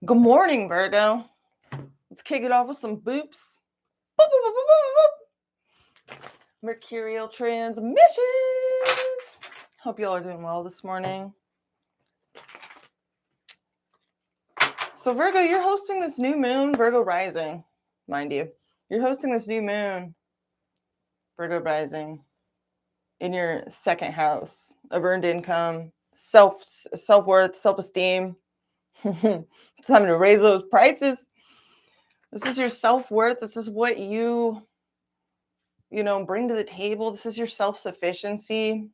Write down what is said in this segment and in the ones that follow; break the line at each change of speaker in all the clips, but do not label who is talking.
Good morning, Virgo. Let's kick it off with some boops. Boop, boop, boop, boop, boop, boop. Mercurial transmissions. Hope you all are doing well this morning. So, Virgo, you're hosting this new moon, Virgo rising, mind you. You're hosting this new moon, Virgo rising, in your second house of earned income, self-worth, self-esteem. It's time to raise those prices. This is your self-worth. This is what you bring to the table. This is your self-sufficiency.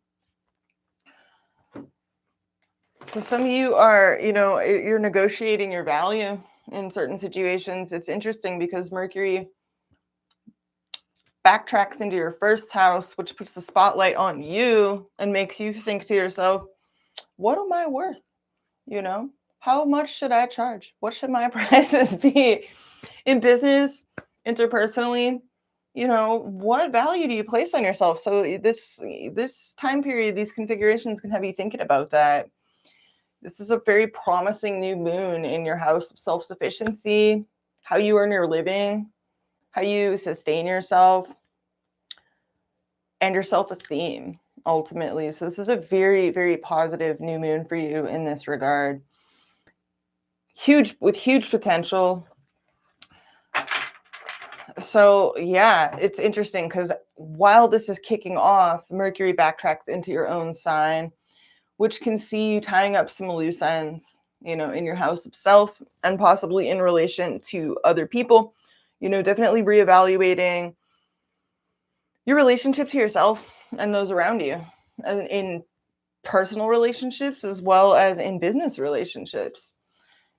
So some of you are, you're negotiating your value in certain situations. It's interesting because Mercury backtracks into your first house, which puts the spotlight on you and makes you think to yourself, what am I worth? How much should I charge? What should my prices be in business, interpersonally? What value do you place on yourself? So this time period, these configurations can have you thinking about that. This is a very promising new moon in your house of self-sufficiency, how you earn your living, how you sustain yourself, and your self-esteem, ultimately. So this is a very, very positive new moon for you in this regard. With huge potential. So yeah, it's interesting because while this is kicking off, Mercury backtracks into your own sign, which can see you tying up some loose ends, in your house of self and possibly in relation to other people, definitely reevaluating your relationship to yourself and those around you, and in personal relationships as well as in business relationships,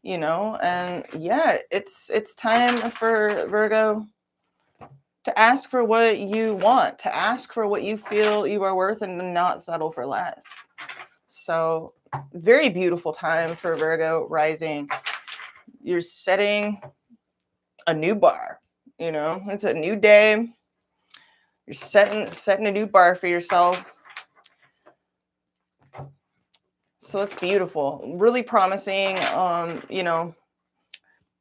and yeah, it's time for Virgo to ask for what you want, to ask for what you feel you are worth and not settle for less. So very beautiful time for Virgo rising. You're setting a new bar, it's a new day. You're setting a new bar for yourself. So that's beautiful. Really promising,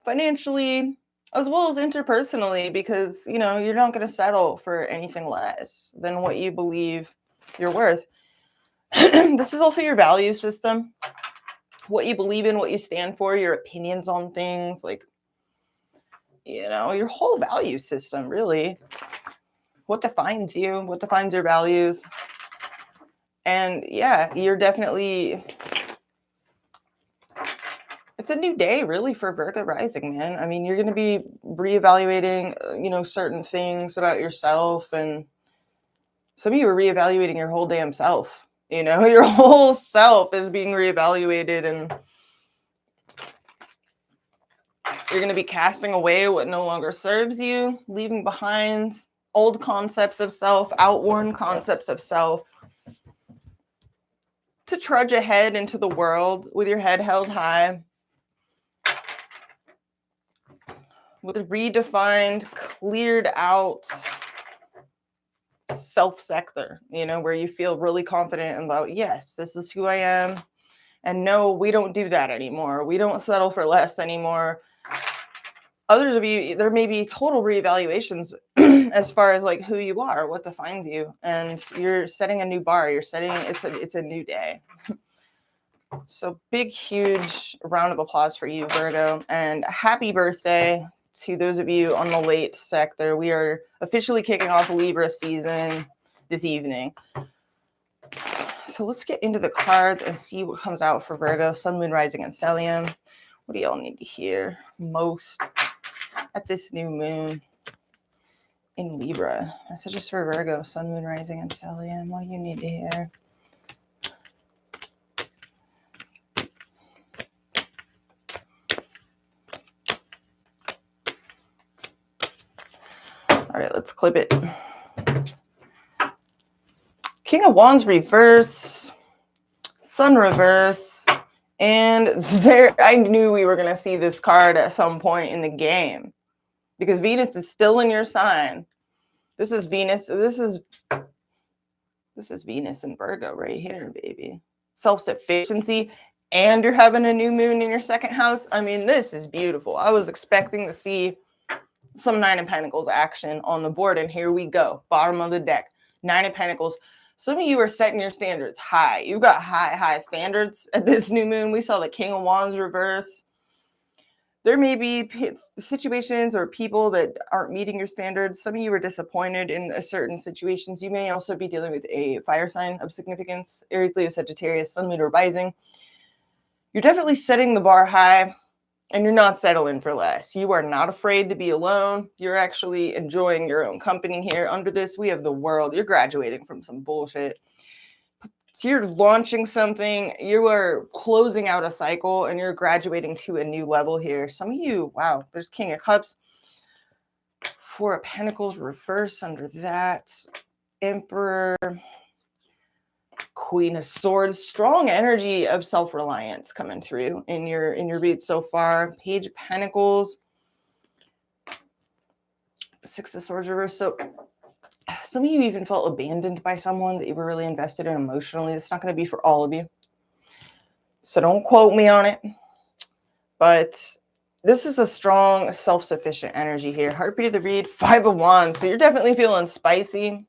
financially as well as interpersonally, because, you're not going to settle for anything less than what you believe you're worth. This is also your value system, what you believe in, what you stand for, your opinions on things, like, your whole value system, really. What defines you, what defines your values. And yeah, you're definitely, it's a new day, really, for Virgo rising, man. I mean, you're going to be reevaluating, certain things about yourself. And some of you are reevaluating your whole damn self. Your whole self is being reevaluated, and you're going to be casting away what no longer serves you, leaving behind old concepts of self, outworn concepts of self, to trudge ahead into the world with your head held high, with a redefined, cleared out self-sector, where you feel really confident about, yes, this is who I am. And no, we don't do that anymore. We don't settle for less anymore. Others of you, there may be total reevaluations as far as like who you are, what defines you, and you're setting a new bar. It's a new day. So big, huge round of applause for you, Virgo, and happy birthday to those of you on the late sector. We are officially kicking off Libra season this evening. So let's get into the cards and see what comes out for Virgo, Sun, Moon, Rising, and Stellium. What do y'all need to hear most at this new moon in Libra? Messages for Virgo, Sun, Moon, Rising, and Stellium. What do you need to hear? All right, let's clip it. King of Wands reverse, Sun reverse, and I knew we were going to see this card at some point in the game, because Venus is still in your sign. This is Venus. This is Venus in Virgo right here, baby. Self-sufficiency, and you're having a new moon in your second house. I mean, this is beautiful. I was expecting to see some Nine of Pentacles action on the board, and here we go. Bottom of the deck, Nine of Pentacles. Some of you are setting your standards high. You've got high standards at this new moon. We saw the King of Wands reverse. There may be situations or people that aren't meeting your standards. Some of you are disappointed in certain situations. You may also be dealing with a fire sign of significance, Aries, Leo, Sagittarius, Sun, Moon, or Rising. You're definitely setting the bar high, and you're not settling for less. You are not afraid to be alone. You're actually enjoying your own company here. Under this, we have the World. You're graduating from some bullshit. So you're launching something, you are closing out a cycle, and you're graduating to a new level here. Some of you, wow, there's King of Cups, Four of Pentacles reverse under that, Emperor, Queen of Swords. Strong energy of self-reliance coming through in your read so far. Page of Pentacles, Six of Swords reverse. So some of you even felt abandoned by someone that you were really invested in emotionally. It's not going to be for all of you, so don't quote me on it. But this is a strong, self-sufficient energy here. Heartbeat of the read, Five of Wands. So you're definitely feeling spicy.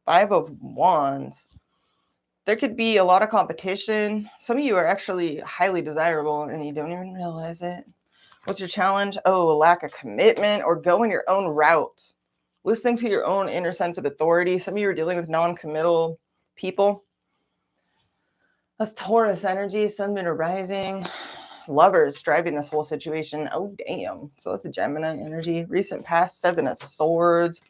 Five of Wands. There could be a lot of competition. Some of you are actually highly desirable and you don't even realize it. What's your challenge? Oh, a lack of commitment or going your own route. Listening to your own inner sense of authority. Some of you are dealing with non-committal people. That's Taurus energy, Sun, Moon, or Rising. Lovers driving this whole situation. Oh, damn. So that's a Gemini energy. Recent past, Seven of Swords.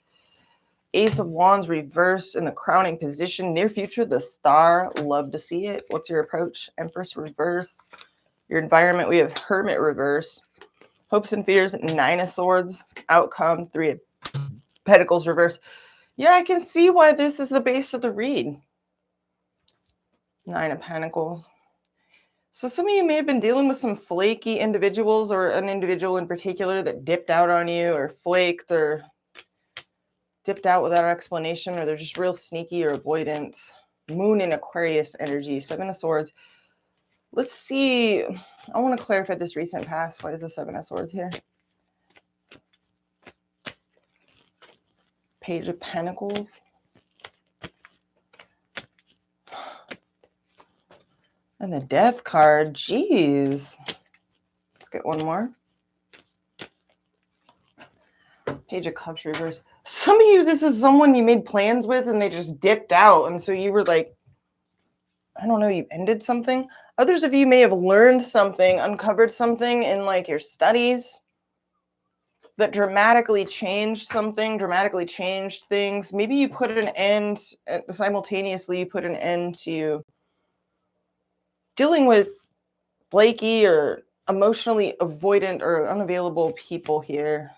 Ace of Wands reverse in the crowning position. Near future, the Star. Love to see it. What's your approach? Empress reverse. Your environment, we have Hermit reverse. Hopes and fears, Nine of Swords. Outcome, Three of Pentacles reverse. Yeah, I can see why this is the base of the read. Nine of Pentacles. So some of you may have been dealing with some flaky individuals, or an individual in particular that dipped out on you or flaked or dipped out without explanation, or they're just real sneaky or avoidant. Moon in Aquarius energy, Seven of Swords. Let's see. I want to clarify this recent past. Why is the Seven of Swords here? Page of Pentacles. And the Death card. Jeez. Let's get one more. Page of Cups reverse. Some of you, this is someone you made plans with and they just dipped out. And so you were like, I don't know, you ended something. Others of you may have learned something, uncovered something in like your studies that dramatically changed something, dramatically changed things. Maybe you put an end, simultaneously you put an end to dealing with flaky or emotionally avoidant or unavailable people here.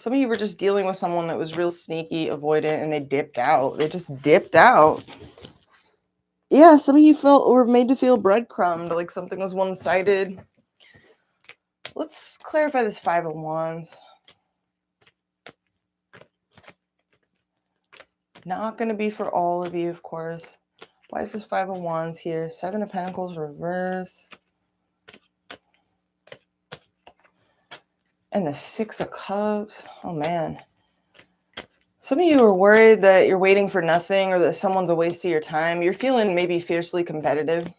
Some of you were just dealing with someone that was real sneaky, avoidant, and they dipped out. They just dipped out. Yeah, some of you were made to feel breadcrumbed, like something was one-sided. Let's clarify this Five of Wands. Not going to be for all of you, of course. Why is this Five of Wands here? Seven of Pentacles reverse. And the Six of Cups. Oh, man. Some of you are worried that you're waiting for nothing or that someone's a waste of your time. You're feeling maybe fiercely competitive.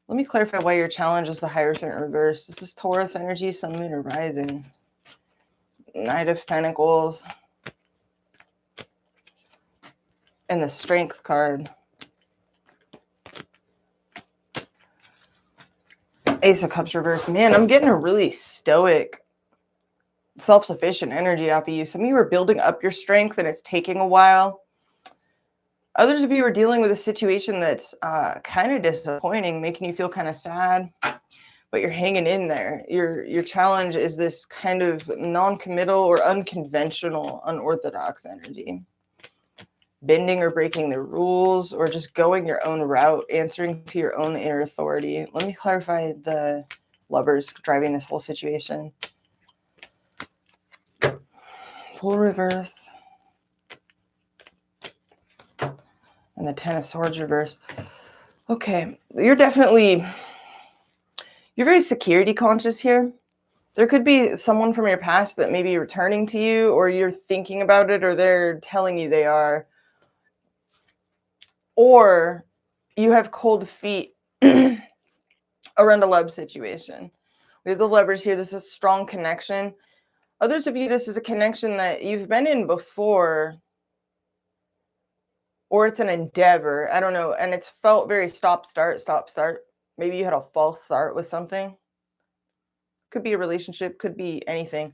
Let me clarify why your challenge is the Hierophant reverse. This is Taurus energy, Sun, Moon, or Rising. Knight of Pentacles. And the Strength card. Ace of Cups reverse. Man, I'm getting a really stoic, self-sufficient energy off of you. Some of you are building up your strength and it's taking a while. Others of you are dealing with a situation that's kind of disappointing, making you feel kind of sad, but you're hanging in there. Your challenge is this kind of non-committal or unconventional, unorthodox energy. Bending or breaking the rules, or just going your own route, answering to your own inner authority. Let me clarify the Lovers driving this whole situation. Full reverse. And the Ten of Swords reverse. Okay, you're very security conscious here. There could be someone from your past that may be returning to you, or you're thinking about it, or they're telling you they are. Or you have cold feet around a love situation. We have the Lovers here. This is a strong connection. Others of you, this is a connection that you've been in before, or it's an endeavor. I don't know. And it's felt very stop, start, stop, start. Maybe you had a false start with something. Could be a relationship, could be anything.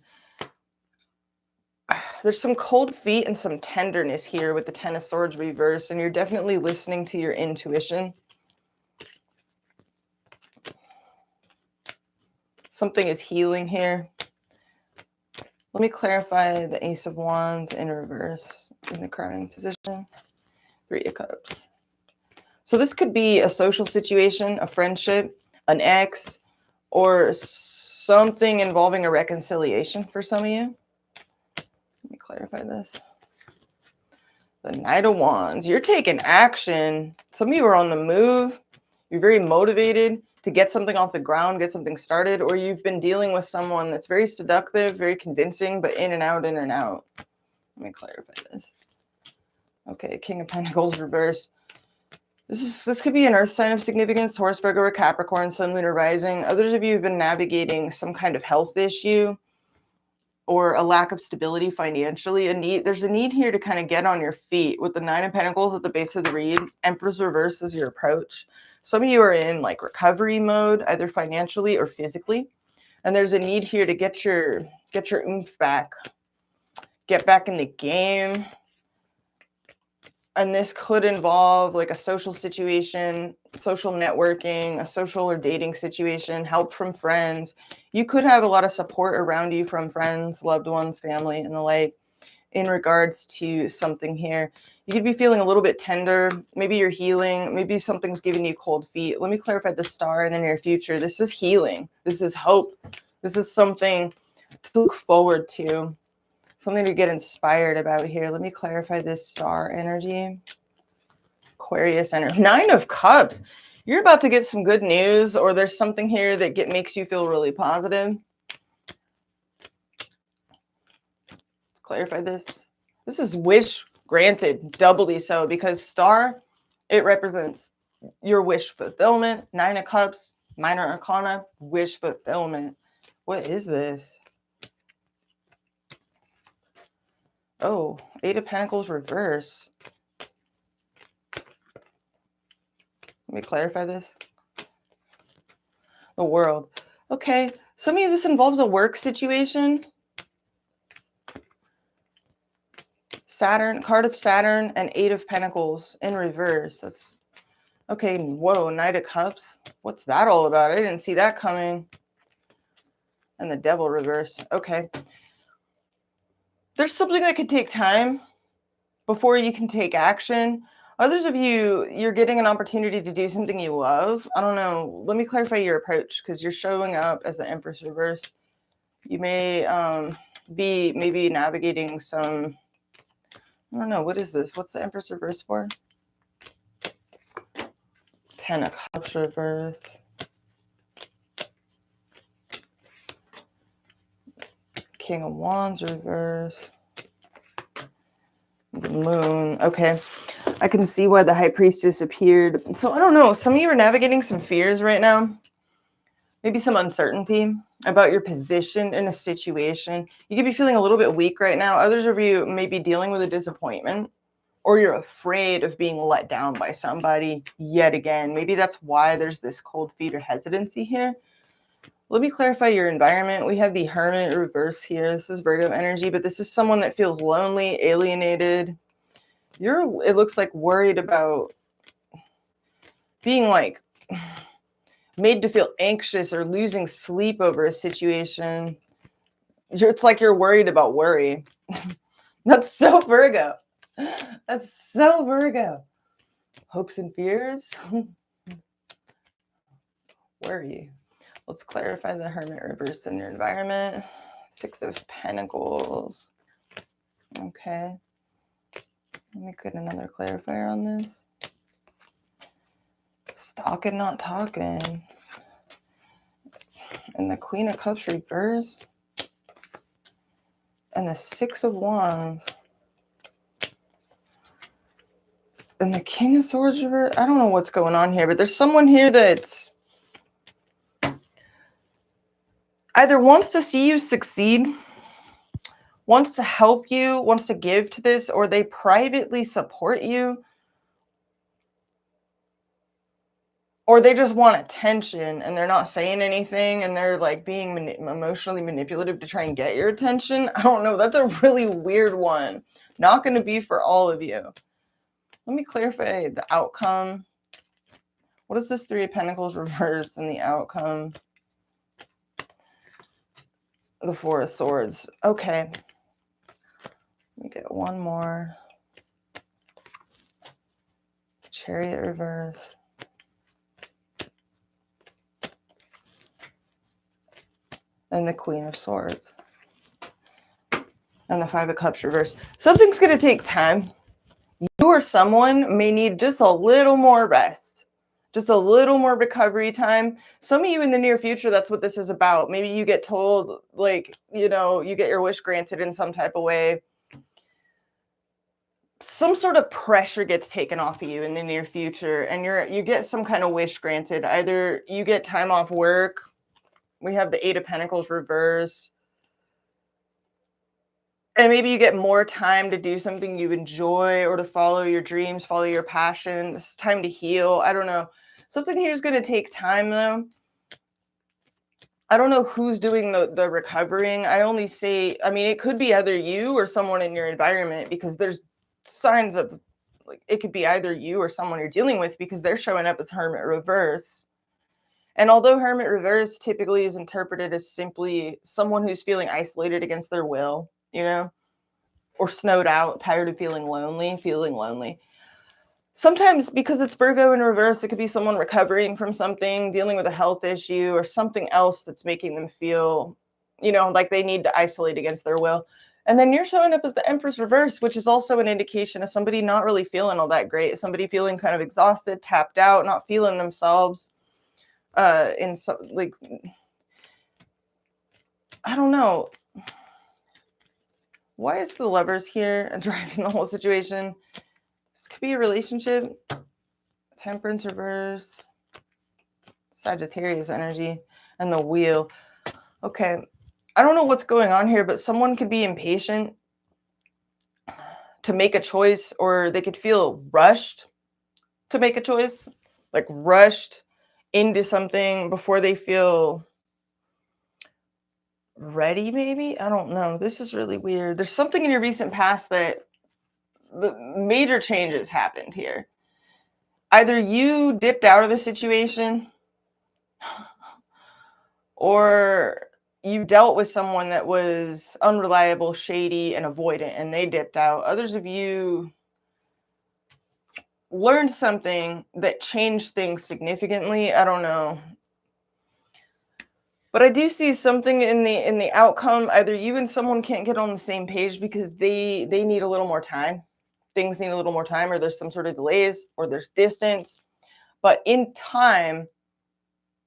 There's some cold feet and some tenderness here with the Ten of Swords reverse, and you're definitely listening to your intuition. Something is healing here. Let me clarify the Ace of Wands in reverse in the crowning position. Three of Cups. So this could be a social situation, a friendship, an ex, or something involving a reconciliation for some of you. Let me clarify this. The Knight of Wands. You're taking action. Some of you are on the move. You're very motivated to get something off the ground, get something started, or you've been dealing with someone that's very seductive, very convincing, but in and out, in and out. Let me clarify this. Okay, King of Pentacles reverse. This could be an earth sign of significance, Taurus, Virgo, or Capricorn, Sun, Moon, or Rising. Others of you have been navigating some kind of health issue or a lack of stability financially. There's a need here to kind of get on your feet with the Nine of Pentacles at the base of the reed. Empress reverse is your approach. Some of you are in like recovery mode, either financially or physically. And there's a need here to get your oomph back, get back in the game. And this could involve like a social situation, social networking, a social or dating situation, help from friends. You could have a lot of support around you from friends, loved ones, family, and the like in regards to something here. You could be feeling a little bit tender. Maybe you're healing. Maybe something's giving you cold feet. Let me clarify the star in the near future. This is healing. This is hope. This is something to look forward to. Something to get inspired about here. Let me clarify this star energy. Aquarius energy. Nine of Cups. You're about to get some good news, or there's something here that makes you feel really positive. Let's clarify this. This is wish granted, doubly so, because star, it represents your wish fulfillment. Nine of Cups, minor arcana, wish fulfillment. What is this? Oh, Eight of Pentacles reverse. Let me clarify this. The World. Okay, some of you, this involves a work situation. Saturn, card of Saturn, and Eight of Pentacles in reverse. That's okay. Whoa, Knight of Cups. What's that all about? I didn't see that coming. And the Devil reverse. Okay. There's something that could take time before you can take action. Others of you, you're getting an opportunity to do something you love. I don't know. Let me clarify your approach, because you're showing up as the Empress reverse. You may be maybe navigating some, I don't know, what is this? What's the Empress reverse for? Ten of Cups reverse. King of Wands reverse. The Moon. Okay. I can see why the High Priestess appeared. So I don't know. Some of you are navigating some fears right now. Maybe some uncertainty about your position in a situation. You could be feeling a little bit weak right now. Others of you may be dealing with a disappointment, or you're afraid of being let down by somebody yet again. Maybe that's why there's this cold feet or hesitancy here. Let me clarify your environment. We have the Hermit reverse here. This is Virgo energy, but this is someone that feels lonely, alienated. It looks like worried about being like made to feel anxious or losing sleep over a situation. It's like you're worried about worry. That's so Virgo. That's so Virgo. Hopes and fears. Worry. Let's clarify the Hermit reverse in your environment. Six of Pentacles. Okay. Let me get another clarifier on this. Stalking, not talking. And the Queen of Cups reverse. And the Six of Wands. And the King of Swords reverse. I don't know what's going on here, but there's someone here that's either wants to see you succeed, wants to help you, wants to give to this, or they privately support you, or they just want attention and they're not saying anything and they're like being emotionally manipulative to try and get your attention. I don't know. That's a really weird one. Not going to be for all of you. Let me clarify the outcome. What is this Three of Pentacles reverse and the outcome? The Four of Swords. Okay. Let me get one more. Chariot reverse. And the Queen of Swords. And the Five of Cups reverse. Something's going to take time. You or someone may need just a little more rest. Just a little more recovery time. Some of you in the near future, that's what this is about. Maybe you get told, like, you know, you get your wish granted in some type of way. Some sort of pressure gets taken off of you in the near future, and you get some kind of wish granted. Either you get time off work. We have the Eight of Pentacles reverse. And maybe you get more time to do something you enjoy or to follow your dreams, follow your passion. It's time to heal. I don't know. Something here is going to take time, though. I don't know who's doing the recovering. I only say, I mean, it could be either you or someone in your environment, because there's signs of, like, it could be either you or someone you're dealing with, because they're showing up as Hermit reverse. And although Hermit reverse typically is interpreted as simply someone who's feeling isolated against their will, you know, or snowed out, tired of feeling lonely. Sometimes, because it's Virgo in reverse, it could be someone recovering from something, dealing with a health issue or something else that's making them feel, you know, like they need to isolate against their will. And then you're showing up as the Empress reverse, which is also an indication of somebody not really feeling all that great, somebody feeling kind of exhausted, tapped out, not feeling themselves. In so, like, I don't know. Why is the Lovers here and driving the whole situation? This could be a relationship. Temperance reverse. Sagittarius energy. And the Wheel. Okay. I don't know what's going on here, but someone could be impatient to make a choice, or they could feel rushed to make a choice. Like rushed into something before they feel ready, maybe? I don't know. This is really weird. There's something in your recent past that the major changes happened here. Either you dipped out of a situation, or you dealt with someone that was unreliable, shady, and avoidant, and they dipped out. Others of you learned something that changed things significantly. I don't know. But I do see something in the outcome. Either you and someone can't get on the same page because they need a little more time. Things need a little more time, or there's some sort of delays, or there's distance. But in time,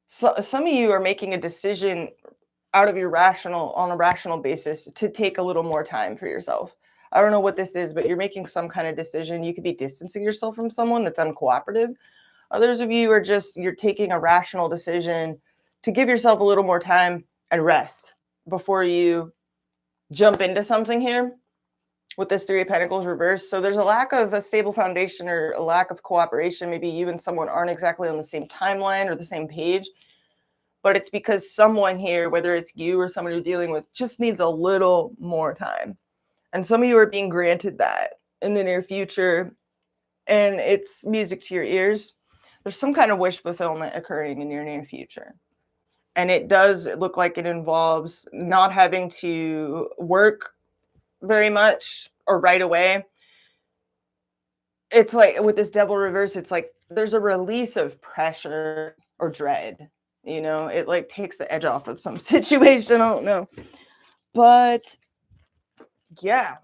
some of you are making a decision out of on a rational basis to take a little more time for yourself. I don't know what this is, but you're making some kind of decision. You could be distancing yourself from someone that's uncooperative. Others of you are you're taking a rational decision to give yourself a little more time and rest before you jump into something here with this Three of Pentacles reverse. So there's a lack of a stable foundation, or a lack of cooperation. Maybe you and someone aren't exactly on the same timeline or the same page, but it's because someone here, whether it's you or someone you're dealing with, just needs a little more time. And some of you are being granted that in the near future, and it's music to your ears. There's some kind of wish fulfillment occurring in your near future. And it does look like it involves not having to work very much or right away. It's like with this Devil reverse, it's like there's a release of pressure or dread. You know, it like takes the edge off of some situation. I don't know. But yeah,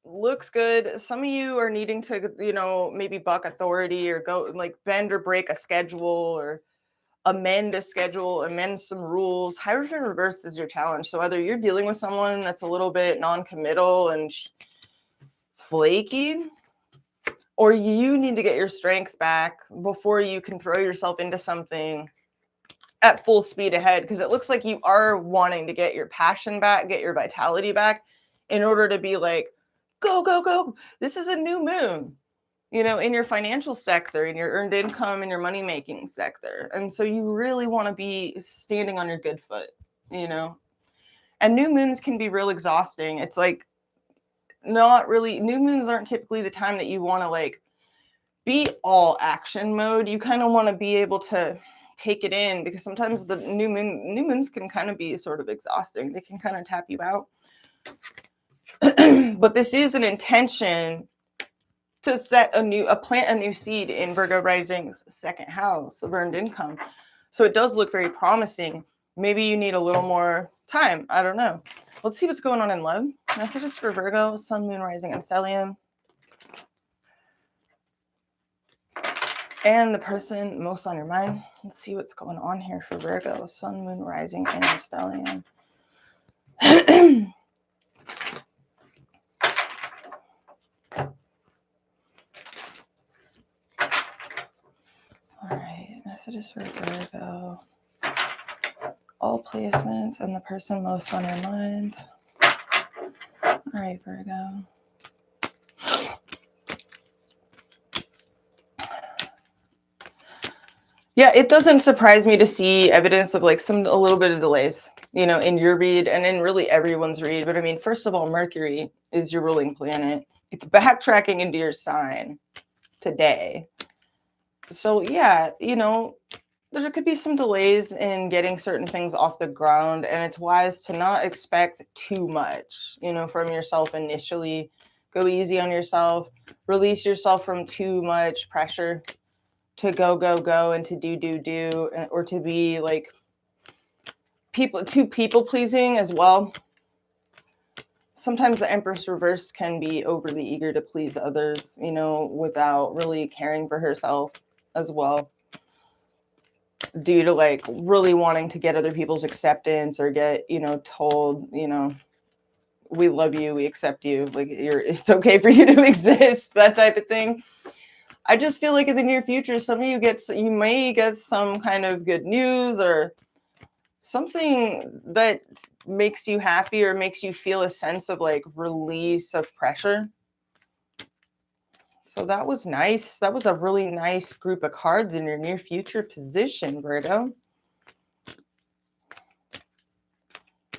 looks good. Some of you are needing to, maybe buck authority or go like bend or break a schedule or amend a schedule, amend some rules. Hierophant reversed is your challenge. So whether you're dealing with someone that's a little bit non-committal and flaky, or you need to get your strength back before you can throw yourself into something at full speed ahead, because it looks like you are wanting to get your passion back, get your vitality back in order to be like, go, go, go. This is a new moon, in your financial sector, in your earned income, in your money making sector. And so you really want to be standing on your good foot, and new moons can be real exhausting. It's like not really, new moons aren't typically the time that you want to like be all action mode. You kind of want to be able to take it in, because sometimes the new moons can kind of be sort of exhausting. They can kind of tap you out. But this is an intention to plant a new seed in Virgo rising's second house of earned income. So it does look very promising. Maybe you need a little more time. I don't know. Let's see what's going on in love. Messages for Virgo, Sun, Moon, Rising, and Stellium. And the person most on your mind. Let's see what's going on here for Virgo, Sun, Moon, Rising, and Stellium. All right, messages for Virgo. All placements and the person most on your mind. All right, Virgo. Yeah, it doesn't surprise me to see evidence of like a little bit of delays, in your read and in really everyone's read. But I mean, first of all, Mercury is your ruling planet. It's backtracking into your sign today. So yeah, there could be some delays in getting certain things off the ground, and it's wise to not expect too much, from yourself initially. Go easy on yourself, release yourself from too much pressure to go and to do, or to be like people pleasing as well. Sometimes the Empress reverse can be overly eager to please others, without really caring for herself as well, due to like really wanting to get other people's acceptance or get, told, we love you, we accept you, like it's okay for you to exist, that type of thing. I just feel like in the near future, some of you may get some kind of good news or something that makes you happy or makes you feel a sense of like release of pressure. So that was nice. That was a really nice group of cards in your near future position, Virgo.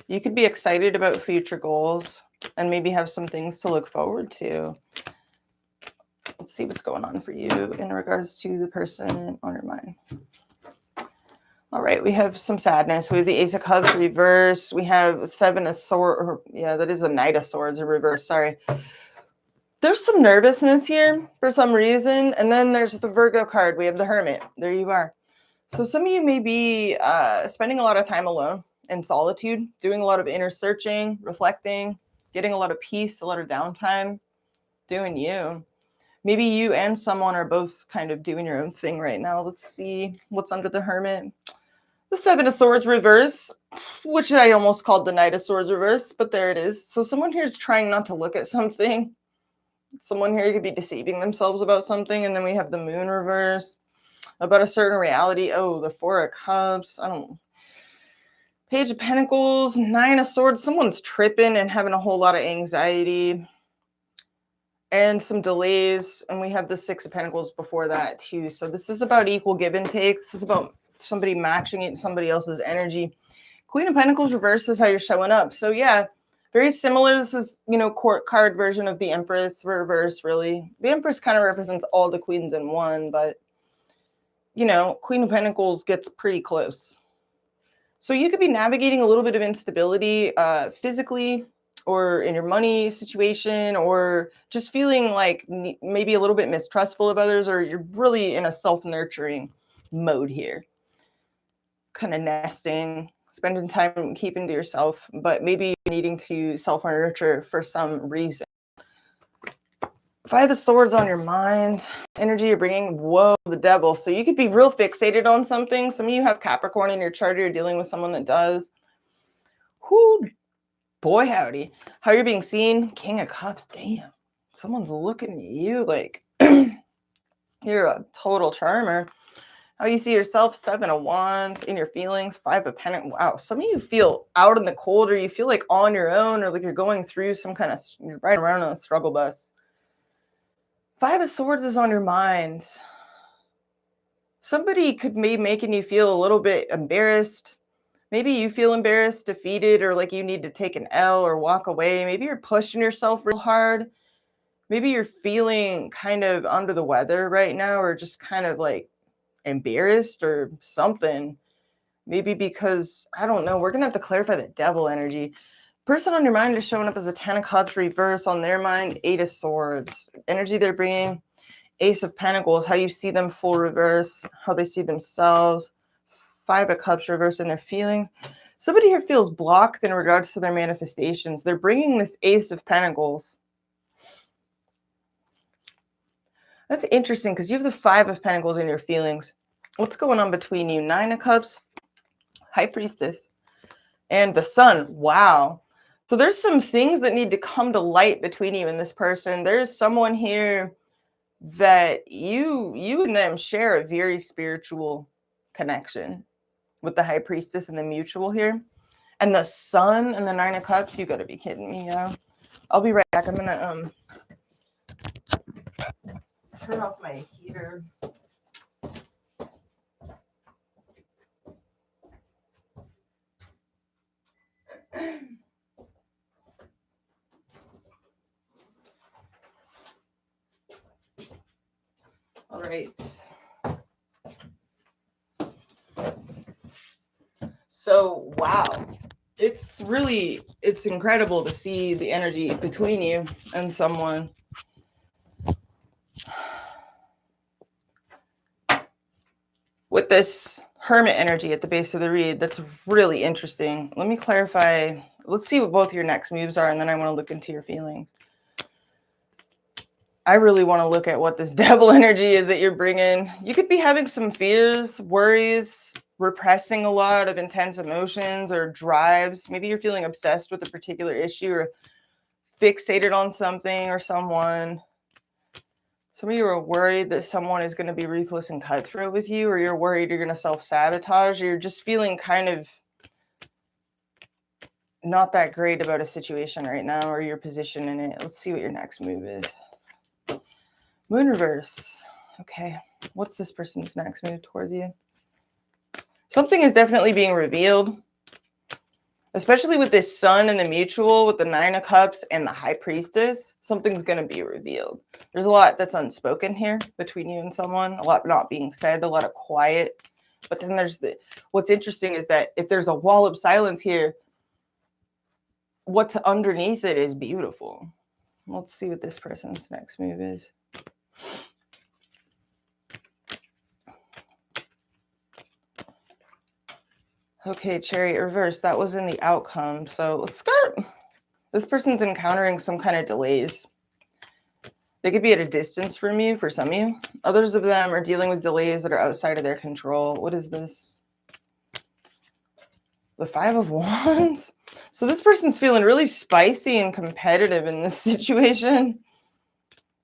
You could be excited about future goals and maybe have some things to look forward to. Let's see what's going on for you in regards to the person on your mind. All right, we have some sadness. We have the Ace of Cups reverse. We have Seven of Swords. Yeah, that is a Knight of Swords in reverse. Sorry. There's some nervousness here for some reason. And then there's the Virgo card. We have the Hermit. There you are. So some of you may be spending a lot of time alone in solitude, doing a lot of inner searching, reflecting, getting a lot of peace, a lot of downtime, doing you. Maybe you and someone are both kind of doing your own thing right now. Let's see what's under the Hermit. The Seven of Swords reverse, which I almost called the Knight of Swords reverse, but there it is. So someone here is trying not to look at something. Someone here could be deceiving themselves about something. And then we have the Moon reverse, about a certain reality. Oh, the Four of Cups. I don't know. Page of Pentacles, Nine of Swords. Someone's tripping and having a whole lot of anxiety. And some delays. And we have the Six of Pentacles before that too. So this is about equal give and take. This is about somebody matching it in somebody else's energy. Queen of Pentacles reverse is how you're showing up. So yeah, very similar. This is, court card version of the Empress reverse, really. The Empress kind of represents all the queens in one, but, Queen of Pentacles gets pretty close. So you could be navigating a little bit of instability physically, or in your money situation, or just feeling like maybe a little bit mistrustful of others, or you're really in a self-nurturing mode here. Kind of nesting, spending time keeping to yourself, but maybe needing to self-nurture for some reason. Five of Swords on your mind. Energy you're bringing. Whoa, the Devil. So you could be real fixated on something. Some of you have Capricorn in your chart. You're dealing with someone that does. Whoo, boy howdy. How you're being seen. King of Cups. Damn. Someone's looking at you like you're a total charmer. How you see yourself. Seven of Wands. In your feelings. Five of Pentacles. Wow. Some of you feel out in the cold, or you feel like on your own, or like you're going through some kind of, you're right around on a struggle bus. Five of Swords is on your mind. Somebody could be making you feel a little bit embarrassed. Maybe you feel embarrassed, defeated, or like you need to take an L or walk away. Maybe you're pushing yourself real hard. Maybe you're feeling kind of under the weather right now, or just kind of like embarrassed or something. Maybe because, I don't know, we're going to have to clarify the Devil energy. Person on your mind is showing up as a 10 of Cups reverse. On their mind, 8 of Swords. Energy they're bringing, Ace of Pentacles, how you see them full reverse, how they see themselves. 5 of Cups reverse in their feelings. Somebody here feels blocked in regards to their manifestations. They're bringing this Ace of Pentacles. That's interesting because you have the 5 of Pentacles in your feelings. What's going on between you? 9 of Cups, High Priestess, and the Sun. Wow. So there's some things that need to come to light between you and this person. There's someone here that you and them share a very spiritual connection with the High Priestess and the mutual here. And the Sun and the 9 of Cups, you gotta be kidding me, yeah. I'll be right back. I'm gonna turn off my heater. All right. So, wow. It's incredible to see the energy between you and someone. With this Hermit energy at the base of the read, that's really interesting. Let me clarify. Let's see what both your next moves are, and then I want to look into your feelings. I really want to look at what this Devil energy is that you're bringing. You could be having some fears, worries, repressing a lot of intense emotions or drives. Maybe you're feeling obsessed with a particular issue or fixated on something or someone. Some of you are worried that someone is going to be ruthless and cutthroat with you, or you're worried you're going to self-sabotage, or you're just feeling kind of not that great about a situation right now or your position in it. Let's see what your next move is. Moon reverse. Okay. What's this person's next move towards you? Something is definitely being revealed, especially with this Sun and the mutual, with the 9 of Cups and the High Priestess. Something's going to be revealed. There's a lot that's unspoken here between you and someone, a lot not being said, a lot of quiet. But then there's what's interesting is that if there's a wall of silence here, what's underneath it is beautiful. Let's see what this person's next move is. Okay, Chariot reverse. That was in the outcome. So let's start. This person's encountering some kind of delays. They could be at a distance from you for some of you. Others of them are dealing with delays that are outside of their control. What is this? The 5 of Wands. So this person's feeling really spicy and competitive in this situation.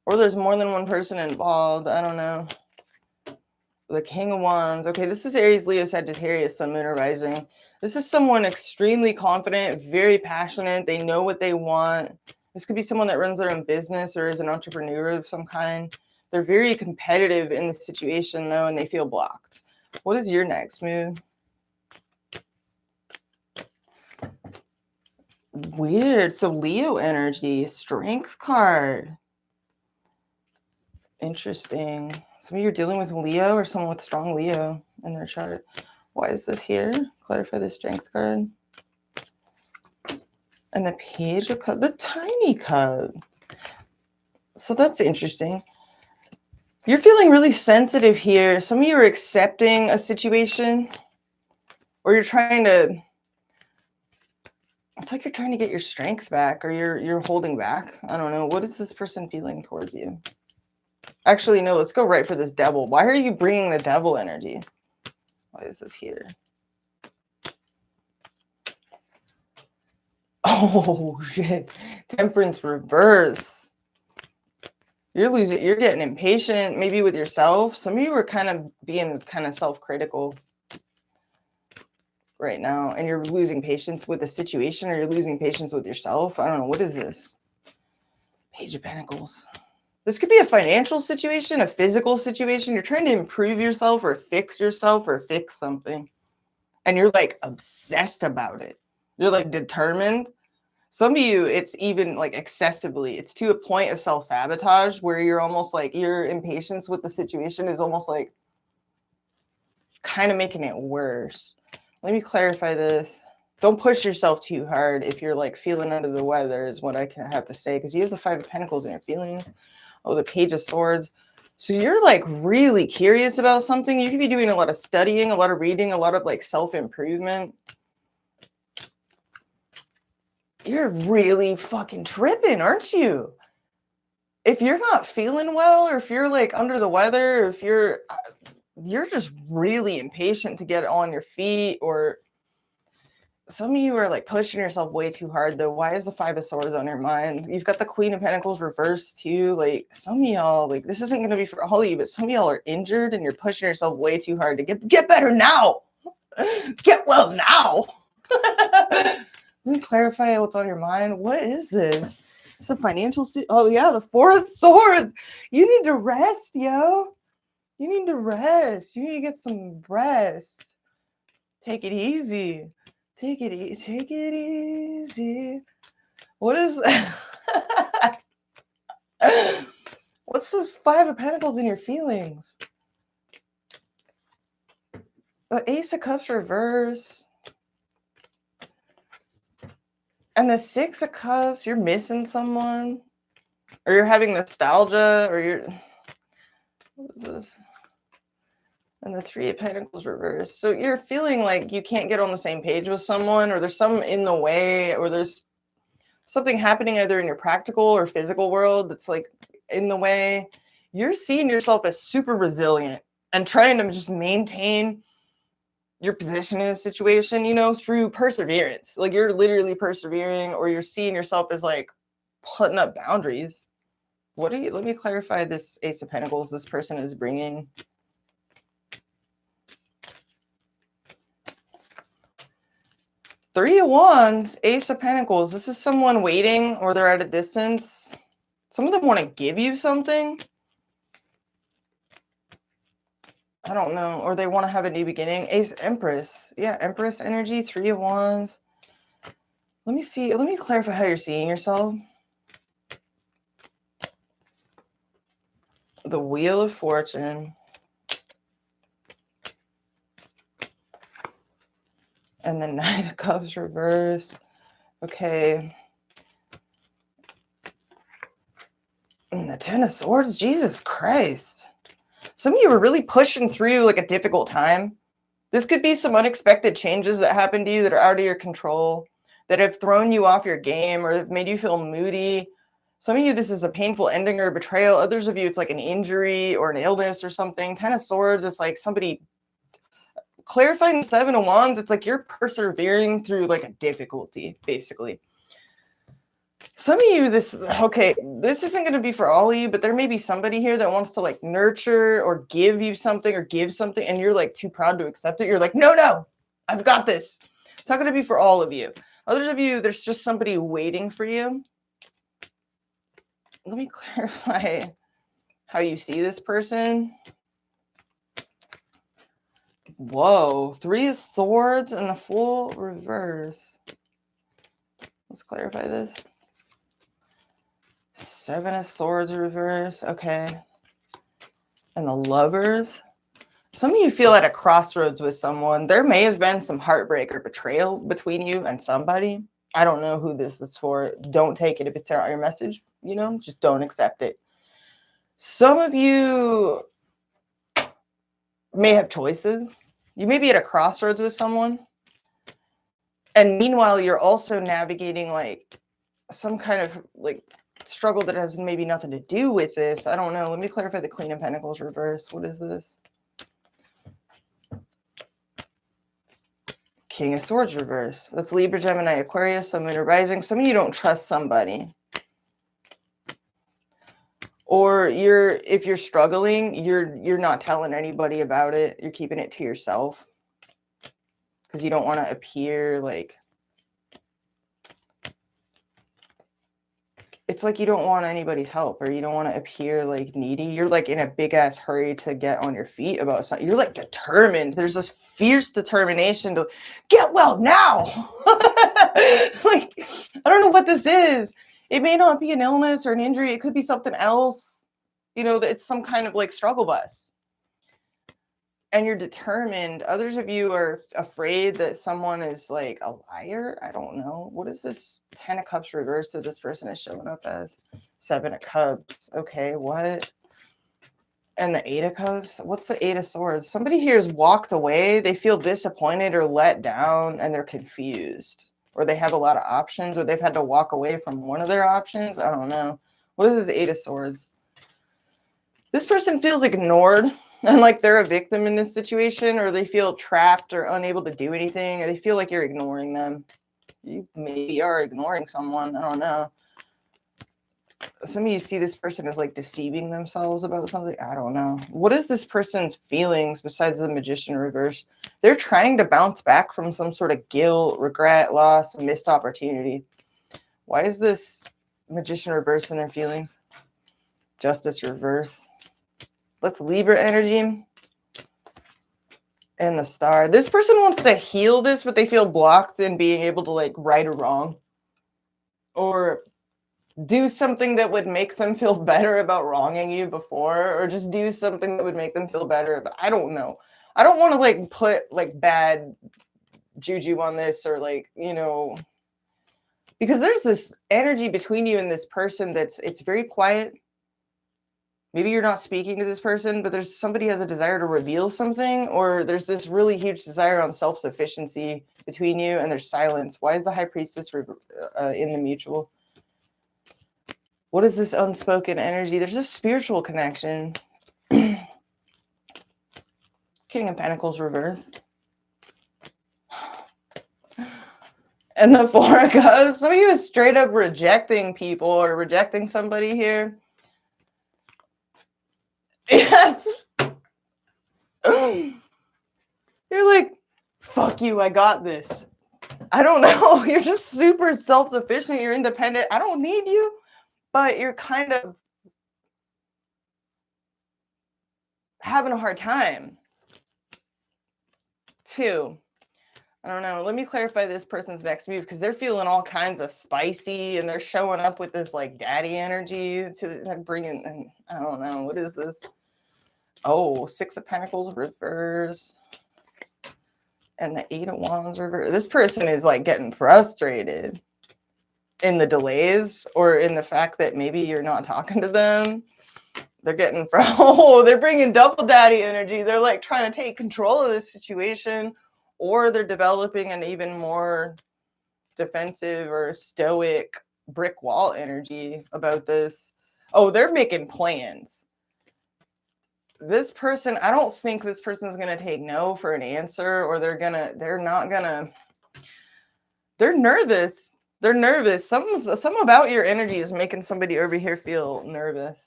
Or there's more than one person involved. I don't know. The King of Wands. Okay, this is Aries, Leo, Sagittarius, Sun, Moon, or Rising. This is someone extremely confident, very passionate. They know what they want. This could be someone that runs their own business or is an entrepreneur of some kind. They're very competitive in the situation, though, and they feel blocked. What is your next move? Weird. So Leo energy, Strength card. Interesting. Some of you are dealing with Leo or someone with strong Leo in their chart. Why is this here? Clarify the Strength card. And the Page of Cups, the Tiny Cup. So that's interesting. You're feeling really sensitive here. Some of you are accepting a situation, or you're trying to It's like you're trying to get your strength back, or you're holding back. I don't know. What is this person feeling towards you? Actually, no, let's go right for this devil. Why are you bringing the devil energy? Why is this here? Oh, shit. Temperance reverse. You're getting impatient, maybe with yourself. Some of you are kind of being kind of self-critical right now, and you're losing patience with the situation, or you're losing patience with yourself. I don't know. What is this? Page of Pentacles. This could be a financial situation, a physical situation. You're trying to improve yourself or fix something. And you're like obsessed about it. You're like determined. Some of you, it's even like excessively. It's to a point of self-sabotage where you're almost like your impatience with the situation is almost like kind of making it worse. Let me clarify this. Don't push yourself too hard if you're like feeling under the weather is what I can have to say, because you have the Five of Pentacles in your feelings. Oh, the Page of Swords. So you're like really curious about something. You could be doing a lot of studying, a lot of reading, a lot of like self-improvement. You're really fucking tripping, aren't you? If you're not feeling well, or if you're like under the weather, or if you're just really impatient to get on your feet, or some of you are like pushing yourself way too hard though. Why is the Five of Swords on your mind? You've got the Queen of Pentacles reversed too. Like some of y'all, like this isn't going to be for all of you, but some of y'all are injured and you're pushing yourself way too hard to get better now. Get well now. Let me clarify what's on your mind. What is this? It's a financial oh yeah, the Four of Swords. You need to rest, yo. You need to rest. You need to get some rest. Take it easy. Take it easy. Take it easy. What is what's this Five of Pentacles in your feelings? The Ace of Cups reverse. And the Six of Cups, you're missing someone. Or you're having nostalgia, or you're... What is this? And the Three of Pentacles reverse. So you're feeling like you can't get on the same page with someone, or there's some in the way, or there's something happening either in your practical or physical world that's like in the way. You're seeing yourself as super resilient and trying to just maintain your position in a situation, you know, through perseverance. Like you're literally persevering, or you're seeing yourself as like putting up boundaries. What are you? Let me clarify this Ace of Pentacles this person is bringing. Three of Wands, Ace of Pentacles. This is someone waiting, or they're at a distance. Some of them want to give you something. I don't know. Or they want to have a new beginning. Ace, Empress. Yeah, Empress energy, Three of Wands. Let me see. Let me clarify how you're seeing yourself. The Wheel of Fortune. And the Knight of Cups reverse. Okay. And the Ten of Swords. Jesus Christ. Some of you are really pushing through like a difficult time. This could be some unexpected changes that happen to you that are out of your control, that have thrown you off your game, or have made you feel moody. Some of you, this is a painful ending or betrayal. Others of you, it's like an injury or an illness or something. Ten of Swords, it's like somebody... Clarifying the Seven of Wands, it's like you're persevering through like a difficulty, basically. Some of you, this isn't going to be for all of you, but there may be somebody here that wants to like nurture or give you something, or give something, and you're like too proud to accept it. You're like, no, I've got this. It's not going to be for all of you. Others of you, there's just somebody waiting for you. Let me clarify how you see this person. Whoa, Three of Swords and the Fool reverse. Let's clarify this. Seven of Swords reverse. Okay. And the Lovers. Some of you feel at a crossroads with someone. There may have been some heartbreak or betrayal between you and somebody. I don't know who this is for. Don't take it if it's not your message. You know, just don't accept it. Some of you may have choices. You may be at a crossroads with someone, And meanwhile, you're also navigating like some kind of like struggle that has maybe nothing to do with this. I don't know. Let me clarify the Queen of Pentacles reverse. What is this? King of Swords reverse. That's Libra, Gemini, Aquarius, Sun, Moon, or Rising. Some of you don't trust somebody. Or if you're struggling, you're not telling anybody about it. You're keeping it to yourself. Because you don't want to appear like, it's like you don't want anybody's help, or you don't want to appear like needy. You're like in a big ass hurry to get on your feet about something. You're like determined. There's this fierce determination to get well now. Like, I don't know what this is. It may not be an illness or an injury. It could be something else. You know, it's some kind of like struggle bus. And you're determined. Others of you are afraid that someone is like a liar. I don't know. What is this 10 of Cups reverse that this person is showing up as? 7 of Cups. Okay, what? And the 8 of Cups? What's the 8 of Swords? Somebody here has walked away. They feel disappointed or let down, and they're confused. Or they have a lot of options, or they've had to walk away from one of their options. I don't know. What is this 8 of Swords? This person feels ignored. And like they're a victim in this situation, or they feel trapped or unable to do anything, or they feel like you're ignoring them. You maybe are ignoring someone. I don't know. Some of you see this person as like deceiving themselves about something. I don't know. What is this person's feelings besides the Magician reverse? They're trying to bounce back from some sort of guilt, regret, loss, missed opportunity. Why is this Magician reverse in their feelings? Justice reverse. Let's Libra energy and the Star. This person wants to heal this, but they feel blocked in being able to like right or wrong, or do something that would make them feel better about wronging you before, or just do something that would make them feel better. But I don't know. I don't want to like put like bad juju on this, or like, you know, because there's this energy between you and this person it's very quiet. Maybe you're not speaking to this person, but there's somebody has a desire to reveal something, or there's this really huge desire on self-sufficiency between you, and there's silence. Why is the High Priestess in the mutual? What is this unspoken energy? There's a spiritual connection. King of Pentacles reverse. And the 4 of Cups. Some of you is straight up rejecting people or rejecting somebody here. Yeah. You're like, fuck you, I got this. I don't know. You're just super self-sufficient. You're independent. I don't need you. But you're kind of having a hard time. 2. I don't know. Let me clarify this person's next move, because they're feeling all kinds of spicy, and they're showing up with this like daddy energy to bring in. I don't know. What is this? Oh, 6 of Pentacles reverse. And the 8 of Wands reverse. This person is like getting frustrated in the delays, or in the fact that maybe you're not talking to them. They're getting they're bringing double daddy energy. They're like trying to take control of this situation, or they're developing an even more defensive or stoic brick wall energy about this. Oh, they're making plans. This person, I don't think this person's going to take no for an answer, or they're nervous. They're nervous. Something about your energy is making somebody over here feel nervous.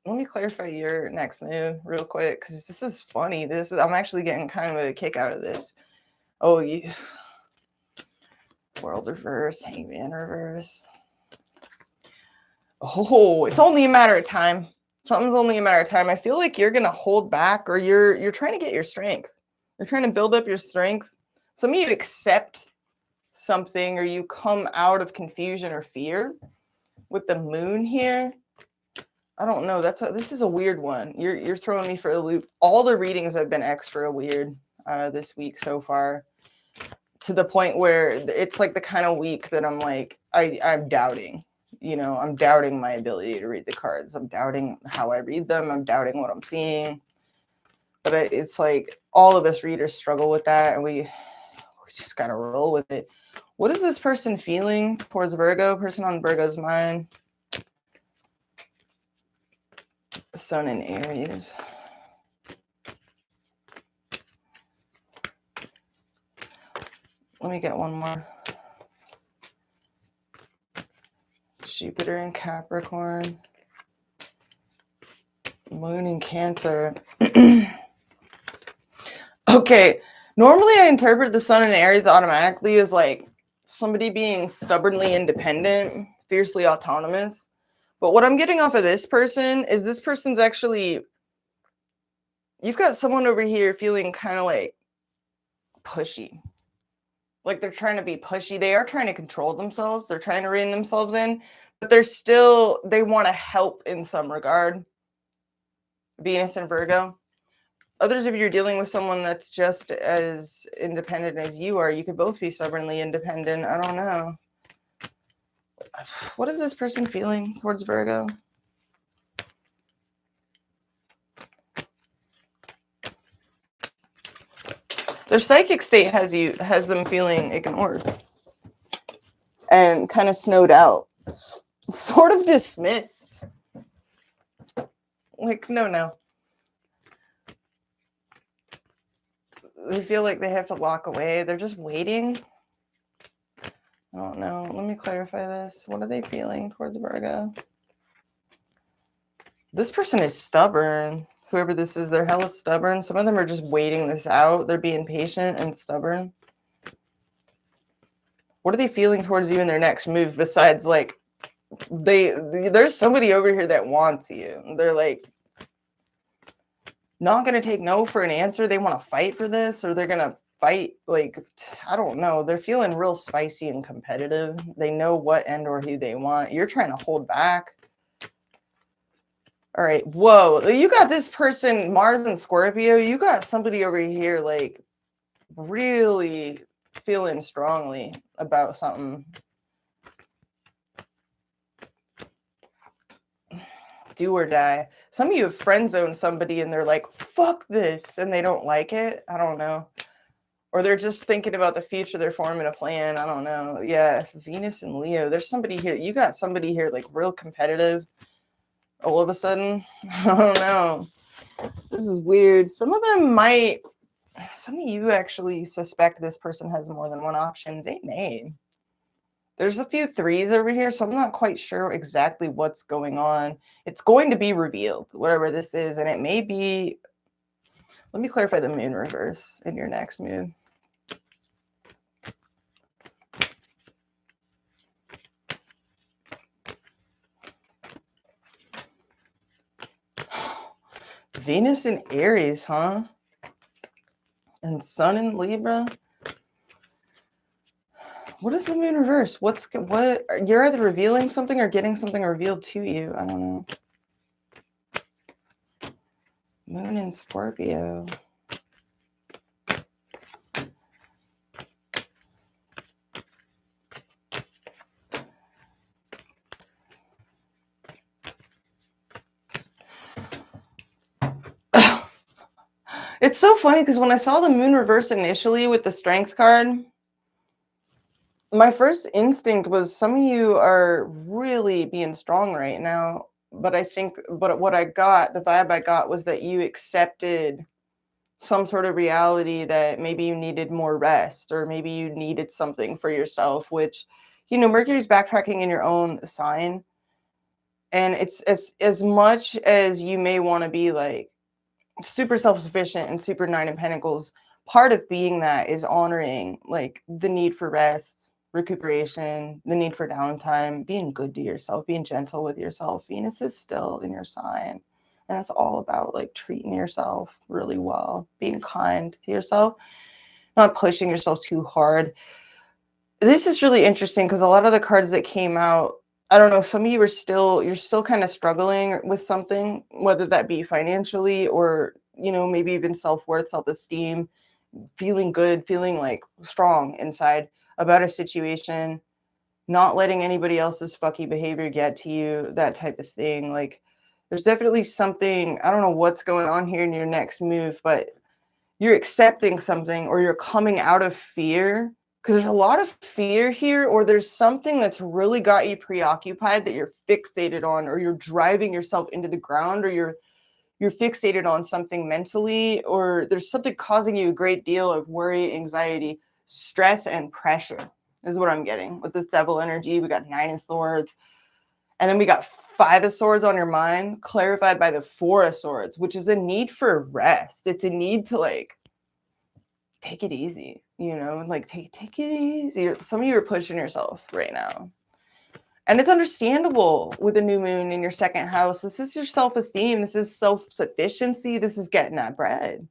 Let me clarify your next move real quick, because this is funny. I'm actually getting kind of a kick out of this. Oh, you World reverse, Hangman reverse. Oh, it's only a matter of time. Something's only a matter of time. I feel like you're gonna hold back, or you're trying to get your strength. You're trying to build up your strength. Some of you accept something, or you come out of confusion or fear with the moon here. I don't know. This is a weird one. You're throwing me for a loop. All the readings have been extra weird this week so far, to the point where it's like the kind of week that I'm like, I'm doubting. You know, I'm doubting my ability to read the cards. I'm doubting how I read them. I'm doubting what I'm seeing. But it's like all of us readers struggle with that, and We just gotta roll with it. What is this person feeling towards Virgo? Person on Virgo's mind. Sun in Aries. Let me get one more. Jupiter in Capricorn. Moon in Cancer. Okay. Normally I interpret the sun in Aries automatically as like somebody being stubbornly independent, fiercely autonomous. But what I'm getting off of this person is this person's actually, you've got someone over here feeling kind of like pushy. Like they're trying to be pushy. They are trying to control themselves. They're trying to rein themselves in, but they want to help in some regard. Venus and Virgo. Others of you are dealing with someone that's just as independent as you are. You could both be stubbornly independent. I don't know. What is this person feeling towards Virgo? Their psychic state has them feeling ignored and kind of snowed out, sort of dismissed. Like, no. They feel like they have to walk away. They're just waiting. I don't know. Let me clarify this. What are they feeling towards Virgo? This person is stubborn. Whoever this is, they're hella stubborn. Some of them are just waiting this out. They're being patient and stubborn. What are they feeling towards you in their next move besides like there's somebody over here that wants you. They're like not going to take no for an answer. They want to fight for this, or they're going to fight. Like, I don't know. They're feeling real spicy and competitive. They know what and or who they want. You're trying to hold back. All right. Whoa. You got this person, Mars and Scorpio. You got somebody over here like really feeling strongly about something. Do or die. Some of you have friend zoned somebody and they're like, fuck this, and they don't like it. I don't know. Or they're just thinking about the future. They're forming a plan. I don't know. Yeah, Venus and Leo. There's somebody here. You got somebody here like real competitive. All of a sudden. I don't know. This is weird. Some of you actually suspect this person has more than one option. They may. There's a few threes over here, so I'm not quite sure exactly what's going on. It's going to be revealed, whatever this is, and it may be... Let me clarify the moon reverse in your next move. Venus in Aries, huh? And Sun in Libra. What is the moon reverse? What? You're either revealing something or getting something revealed to you. I don't know. Moon in Scorpio. It's so funny because when I saw the moon reverse initially with the strength card, my first instinct was some of you are really being strong right now. But what I got, the vibe I got was that you accepted some sort of reality that maybe you needed more rest, or maybe you needed something for yourself, which, Mercury's backtracking in your own sign. And it's as much as you may want to be like super self-sufficient and super Nine of Pentacles, part of being that is honoring like the need for rest, recuperation, the need for downtime, being good to yourself, being gentle with yourself. Venus is still in your sign, and it's all about like treating yourself really well, being kind to yourself, not pushing yourself too hard. This is really interesting because a lot of the cards that came out, I don't know, some of you you're still kind of struggling with something, whether that be financially or, maybe even self-worth, self-esteem, feeling good, feeling like strong inside about a situation, not letting anybody else's fucky behavior get to you, that type of thing. Like, there's definitely something, I don't know what's going on here in your next move, but you're accepting something, or you're coming out of fear, because there's a lot of fear here, or there's something that's really got you preoccupied that you're fixated on, or you're driving yourself into the ground, or you're fixated on something mentally, or there's something causing you a great deal of worry, anxiety, stress, and pressure is what I'm getting with this devil energy. We got 9 of swords, and then we got 5 of swords on your mind, clarified by the 4 of swords, which is a need for rest. It's a need to like take it easy, you know, like take it easy. Some of you are pushing yourself right now. And it's understandable with a new moon in your 2nd house. This is your self-esteem. This is self-sufficiency. This is getting that bread.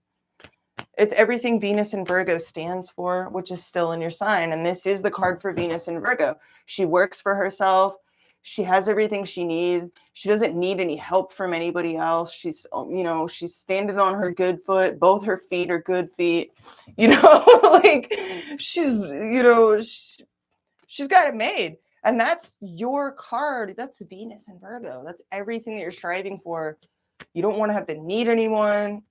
It's everything Venus in Virgo stands for, which is still in your sign. And this is the card for Venus in Virgo. She works for herself. She has everything she needs. She doesn't need any help from anybody else. She's, you know, she's standing on her good foot. Both her feet are good feet. You know, like she's, you know, she's got it made. And that's your card. That's Venus in Virgo. That's everything that you're striving for. You don't want to have to need anyone.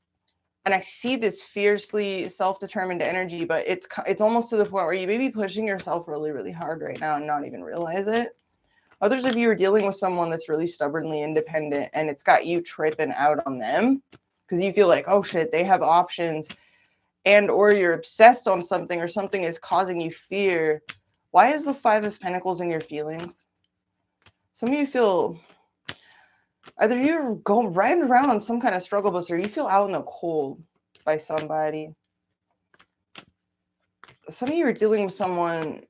And I see this fiercely self-determined energy, but it's almost to the point where you may be pushing yourself really, really hard right now and not even realize it. Others of you are dealing with someone that's really stubbornly independent, and it's got you tripping out on them because you feel like, oh shit, they have options, and or you're obsessed on something, or something is causing you fear. Why is the 5 of Pentacles in your feelings? Some of you feel either you're going riding around on some kind of struggle bus, or you feel out in the cold by somebody. Some of you are dealing with someone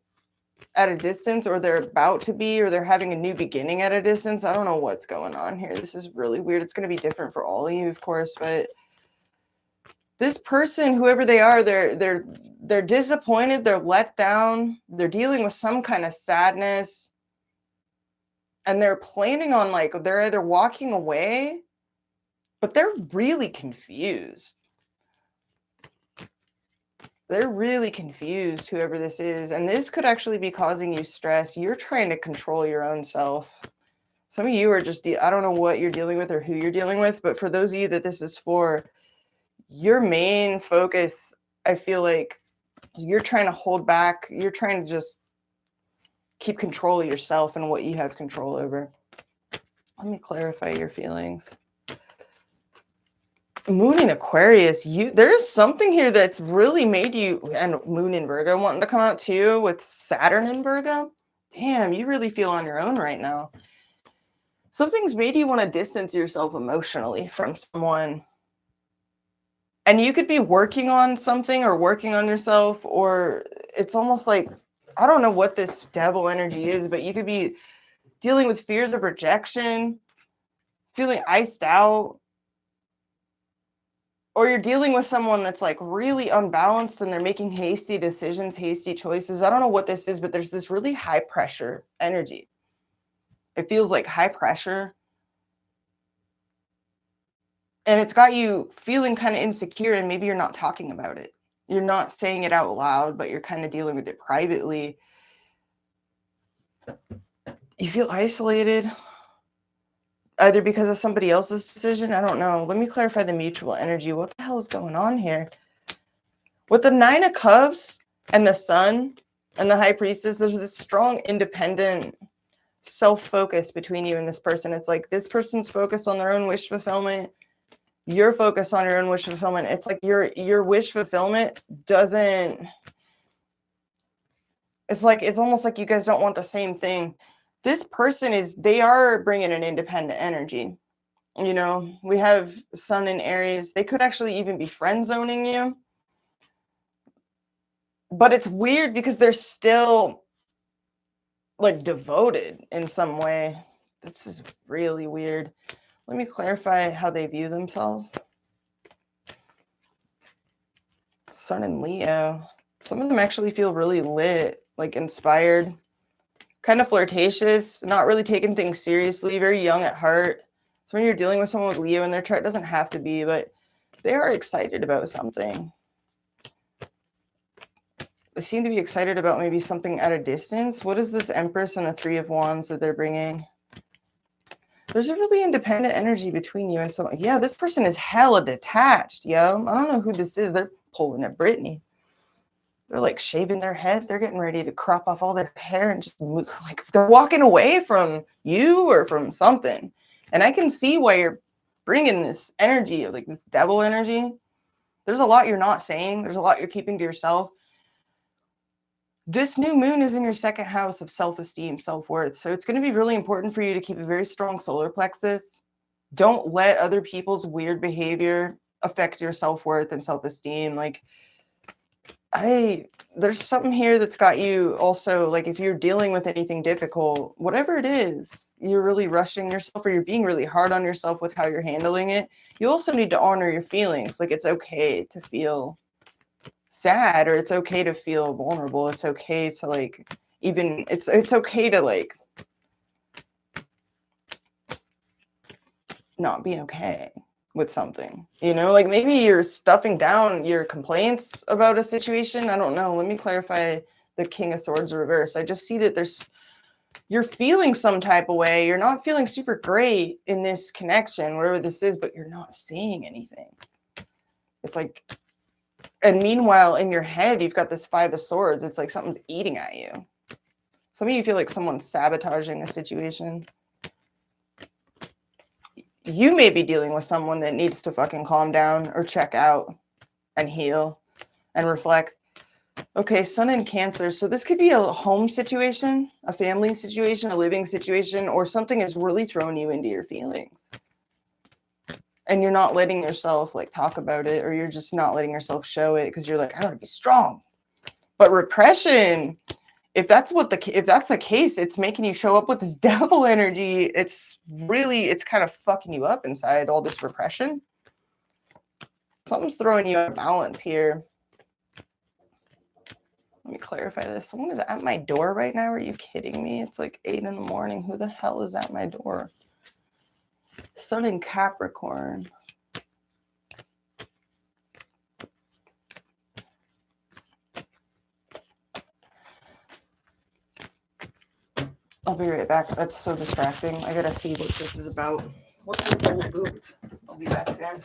at a distance, or they're about to be, or they're having a new beginning at a distance. I don't know what's going on here. This is really weird. It's going to be different for all of you, of course, but this person, whoever they are, they're disappointed, they're let down, they're dealing with some kind of sadness, and they're planning on, like, they're either walking away, but they're really confused. They're really confused, whoever this is. And this could actually be causing you stress. You're trying to control your own self. Some of you are just, I don't know what you're dealing with or who you're dealing with, but for those of you that this is for, your main focus, I feel like you're trying to hold back. You're trying to just keep control of yourself and what you have control over. Let me clarify your feelings. Moon in Aquarius, there's something here that's really made you, and Moon in Virgo wanting to come out too with Saturn in Virgo. Damn, you really feel on your own right now. Something's made you want to distance yourself emotionally from someone. And you could be working on something or working on yourself, or it's almost like, I don't know what this devil energy is, but you could be dealing with fears of rejection, feeling iced out, or you're dealing with someone that's like really unbalanced and they're making hasty decisions, hasty choices. I don't know what this is, but there's this really high pressure energy. It feels like high pressure. And it's got you feeling kind of insecure, and maybe you're not talking about it. You're not saying it out loud, but you're kind of dealing with it privately. You feel isolated, either because of somebody else's decision. I don't know. Let me clarify the mutual energy. What the hell is going on here? With the 9 of Cups and the Sun and the High Priestess, there's this strong, independent self-focus between you and this person. It's like this person's focused on their own wish fulfillment. You're focused on your own wish fulfillment. It's like your wish fulfillment doesn't, it's almost like you guys don't want the same thing. This person they are bringing an independent energy. You know, we have Sun in Aries. They could actually even be friend zoning you. But it's weird because they're still like devoted in some way. This is really weird. Let me clarify how they view themselves. Sun in Leo. Some of them actually feel really lit, like inspired, kind of flirtatious, not really taking things seriously, very young at heart. So when you're dealing with someone with Leo in their chart, it doesn't have to be, but they are excited about something. They seem to be excited about maybe something at a distance. What is this Empress and the 3 of Wands that they're bringing? There's a really independent energy between you and someone. Yeah, this person is hella detached, yo. I don't know who this is. They're pulling at Britney. They're like shaving their head. They're getting ready to crop off all their hair and just move, like they're walking away from you or from something. And I can see why you're bringing this energy of like this devil energy. There's a lot you're not saying. There's a lot you're keeping to yourself. This new moon is in your second house of self-esteem, self-worth. So it's going to be really important for you to keep a very strong solar plexus. Don't let other people's weird behavior affect your self-worth and self-esteem. Like, there's something here that's got you also, like, if you're dealing with anything difficult, whatever it is, you're really rushing yourself or you're being really hard on yourself with how you're handling it. You also need to honor your feelings. Like, it's okay to feel sad, or it's okay to feel vulnerable. It's okay to like, even it's okay to like not be okay with something, you know, like maybe you're stuffing down your complaints about a situation. I don't know. Let me clarify the King of Swords reverse. I just see that you're feeling some type of way. You're not feeling super great in this connection, whatever this is, but you're not saying anything. It's like, and meanwhile, in your head, you've got this Five of Swords. It's like something's eating at you. Some of you feel like someone's sabotaging a situation. You may be dealing with someone that needs to fucking calm down or check out and heal and reflect. Okay, Sun in Cancer. So this could be a home situation, a family situation, a living situation, or something is really throwing you into your feelings. And you're not letting yourself like talk about it, or you're just not letting yourself show it because you're like, I gotta be strong. But repression, if that's the case, it's making you show up with this devil energy. It's kind of fucking you up inside, all this repression. Something's throwing you out of balance here. Let me clarify this. Someone is at my door right now. Are you kidding me? It's like 8 in the morning. Who the hell is at my door? Sun in Capricorn. I'll be right back. That's so distracting. I gotta see what this is about. What's this all about? I'll be back there.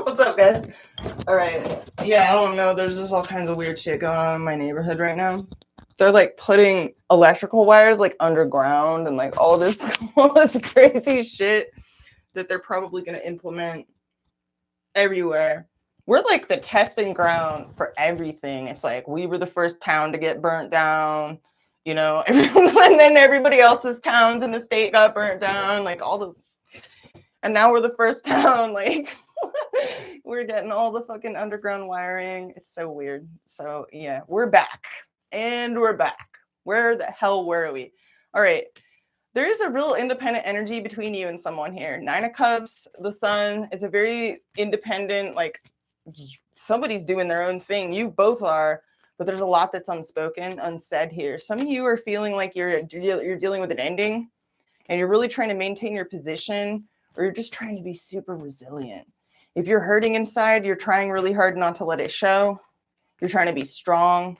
What's up, guys? All right. Yeah, I don't know. There's just all kinds of weird shit going on in my neighborhood right now. They're like putting electrical wires like underground and like all this crazy shit that they're probably going to implement everywhere. We're like the testing ground for everything. It's like we were the first town to get burnt down, you know, and then everybody else's towns in the state got burnt down, like and now we're the first town, like we're getting all the fucking underground wiring. It's so weird. So yeah, we're back. And we're back. Where the hell were we? All right. There is a real independent energy between you and someone here. 9 of Cups, the Sun. It's a very independent, like somebody's doing their own thing. You both are, but there's a lot that's unspoken, unsaid here. Some of you are feeling like you're dealing with an ending and you're really trying to maintain your position, or you're just trying to be super resilient. If you're hurting inside, you're trying really hard not to let it show. You're trying to be strong.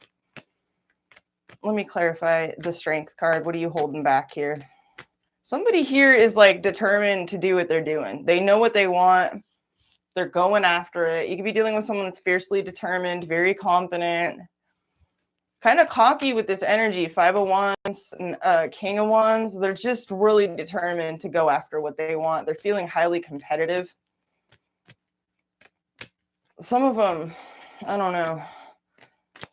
Let me clarify the Strength card. What are you holding back here? Somebody here is like determined to do what they're doing. They know what they want. They're going after it. You could be dealing with someone that's fiercely determined, very confident, kind of cocky with this energy. 5 of Wands and King of Wands. They're just really determined to go after what they want. They're feeling highly competitive. Some of them, I don't know.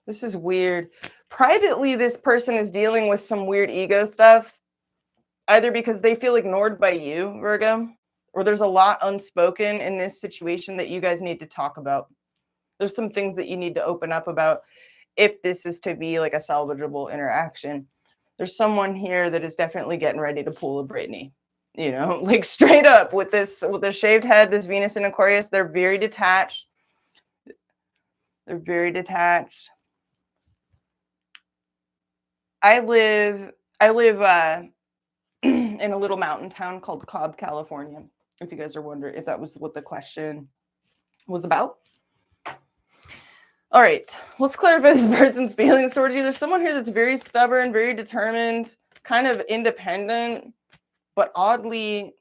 This is weird. Privately, this person is dealing with some weird ego stuff, either because they feel ignored by you, Virgo, or there's a lot unspoken in this situation that you guys need to talk about. There's some things that you need to open up about if this is to be like a salvageable interaction. There's someone here that is definitely getting ready to pull a Britney, you know, like straight up with this shaved head, this Venus in Aquarius. They're very detached. They're very detached. I live in a little mountain town called Cobb, California. If you guys are wondering if that was what the question was about. All right, let's clarify this person's feelings towards you. There's someone here that's very stubborn, very determined, kind of independent, but oddly,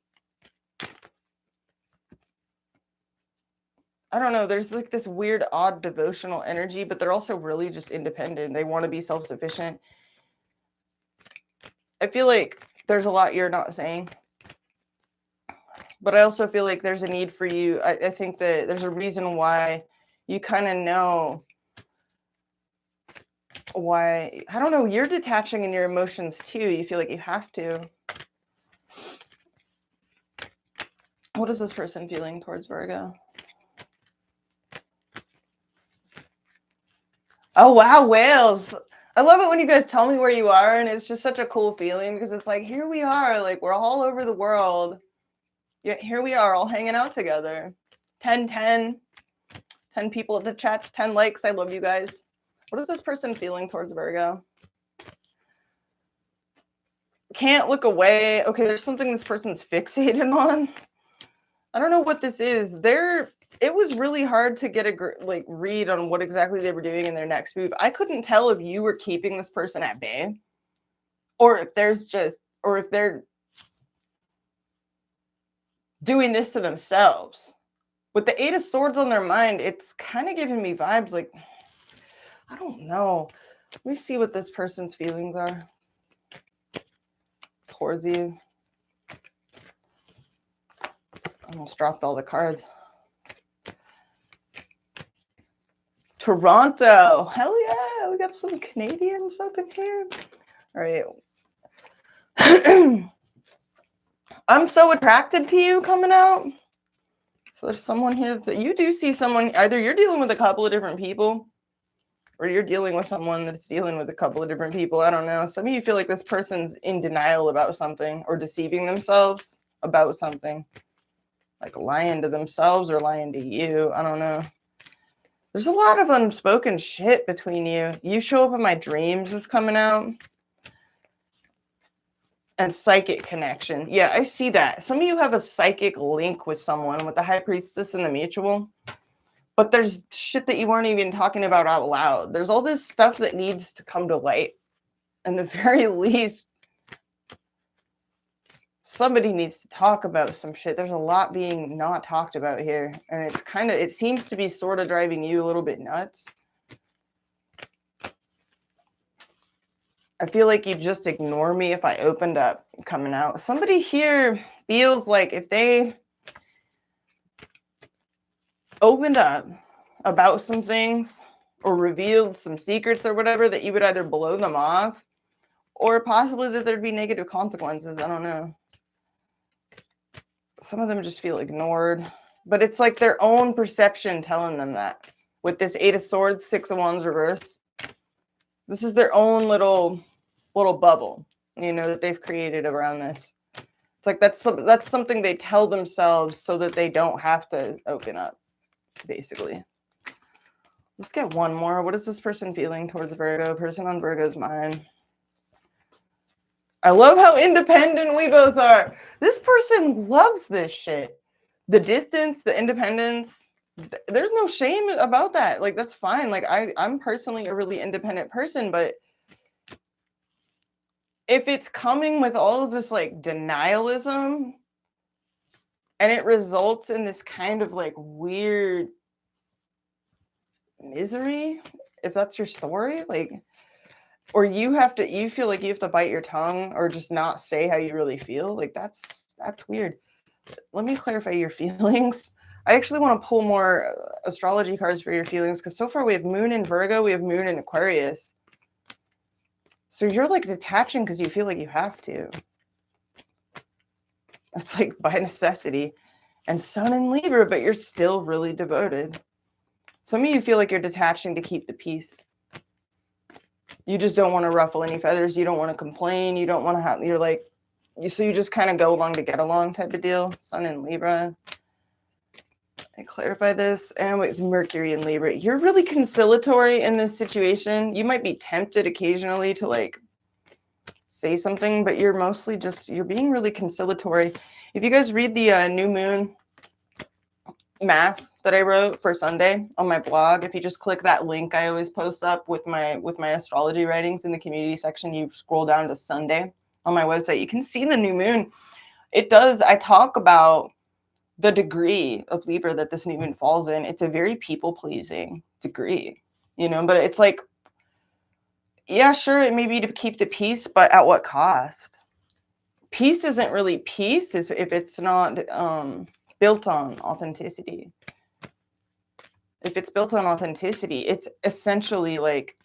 I don't know, there's like this weird, odd devotional energy, but they're also really just independent. They want to be self-sufficient. I feel like there's a lot you're not saying, but I also feel like there's a need for you. I think that there's a reason why you kind of know why. I don't know, you're detaching in your emotions too. You feel like you have to. What is this person feeling towards Virgo? Oh, wow, whales. I love it when you guys tell me where you are, and it's just such a cool feeling because it's like, here we are, like we're all over the world. Yet here we are all hanging out together. 10 people at the chats, 10 likes. I love you guys. What is this person feeling towards Virgo? Can't look away. Okay, there's something this person's fixated on. I don't know what this is. It was really hard to get a read on what exactly they were doing in their next move. I couldn't tell if you were keeping this person at bay, or if they're doing this to themselves. With the 8 of Swords on their mind, it's kind of giving me vibes like, I don't know. Let me see what this person's feelings are towards you. I almost dropped all the cards. Toronto. Hell yeah. We got some Canadians up in here. All right. I'm so attracted to you coming out. So there's someone here that you do see someone, either you're dealing with a couple of different people or you're dealing with someone that's dealing with a couple of different people. I don't know. Some of you feel like this person's in denial about something or deceiving themselves about something. Like lying to themselves or lying to you. I don't know. There's a lot of unspoken shit between you. You show up in my dreams is coming out. And psychic connection. Yeah, I see that. Some of you have a psychic link with someone, with the High Priestess and the Mutual. But there's shit that you weren't even talking about out loud. There's all this stuff that needs to come to light. And the very least, somebody needs to talk about some shit. There's a lot being not talked about here. And it seems to be sort of driving you a little bit nuts. I feel like you just ignore me if I opened up coming out. Somebody here feels like if they opened up about some things or revealed some secrets or whatever, that you would either blow them off or possibly that there'd be negative consequences. I don't know. Some of them just feel ignored, but it's like their own perception telling them that. With this 8 of Swords, 6 of Wands reversed. This is their own little bubble, you know, that they've created around this. It's like that's something they tell themselves so that they don't have to open up, basically. Let's get one more. What is this person feeling towards Virgo? Person on Virgo's mind. I love how independent we both are. This person loves this shit. The distance, the independence. There's no shame about that. Like, that's fine. Like, I'm personally a really independent person, but if it's coming with all of this like denialism, And it results in this kind of like weird misery, if that's your story, like, or you feel like you have to bite your tongue or just not say how you really feel. Like that's weird. Let me clarify your feelings. I actually want to pull more astrology cards for your feelings, because so far we have Moon in Virgo, we have Moon in Aquarius. So you're like detaching because you feel like you have to. It's like by necessity. And Sun in Libra, but you're still really devoted. Some of you feel like you're detaching to keep the peace. You just don't want to ruffle any feathers. You don't want to complain. You don't want to have, you're like, so you just kind of go along to get along type of deal. Sun in Libra. I clarify this. And with Mercury in Libra, you're really conciliatory in this situation. You might be tempted occasionally to like say something, but you're mostly just, you're being really conciliatory. If you guys read the new moon math that I wrote for Sunday on my blog, if you just click that link I always post up with my astrology writings in the community section, you scroll down to Sunday on my website, you can see the new moon. I talk about the degree of Libra that this new moon falls in. It's a very people-pleasing degree, but it's like, yeah, sure, it may be to keep the peace, but at what cost? Peace isn't really peace if it's not built on authenticity. If it's built on authenticity, it's essentially like,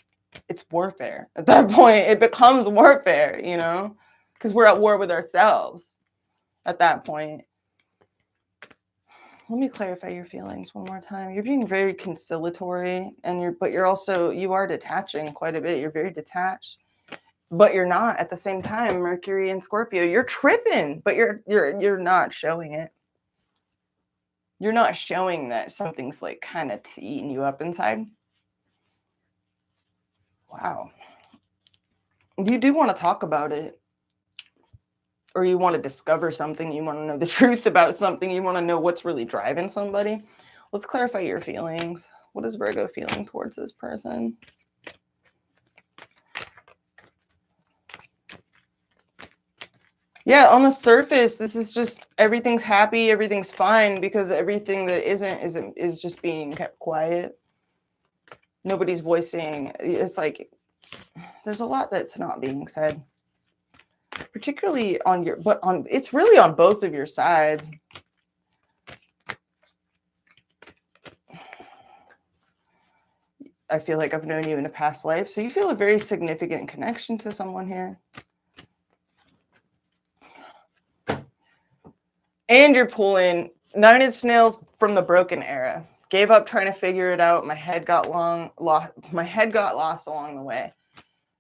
it's warfare. At that point, it becomes warfare, because we're at war with ourselves at that point. Let me clarify your feelings one more time. You're being very conciliatory, but you are detaching quite a bit. You're very detached, but you're not at the same time. Mercury and Scorpio, you're tripping, but you're not showing it. You're not showing that something's like kind of eating you up inside. Wow. You do want to talk about it, or you want to discover something. You want to know the truth about something. You want to know what's really driving somebody. Let's clarify your feelings. What is Virgo feeling towards this person? Yeah, on the surface, this is just everything's happy, everything's fine, because everything that isn't is just being kept quiet. Nobody's voicing. It's like there's a lot that's not being said, particularly it's really on both of your sides. I feel like I've known you in a past life, so you feel a very significant connection to someone here. And you're pulling 9-inch nails from the broken era. Gave up trying to figure it out. My head got lost along the way.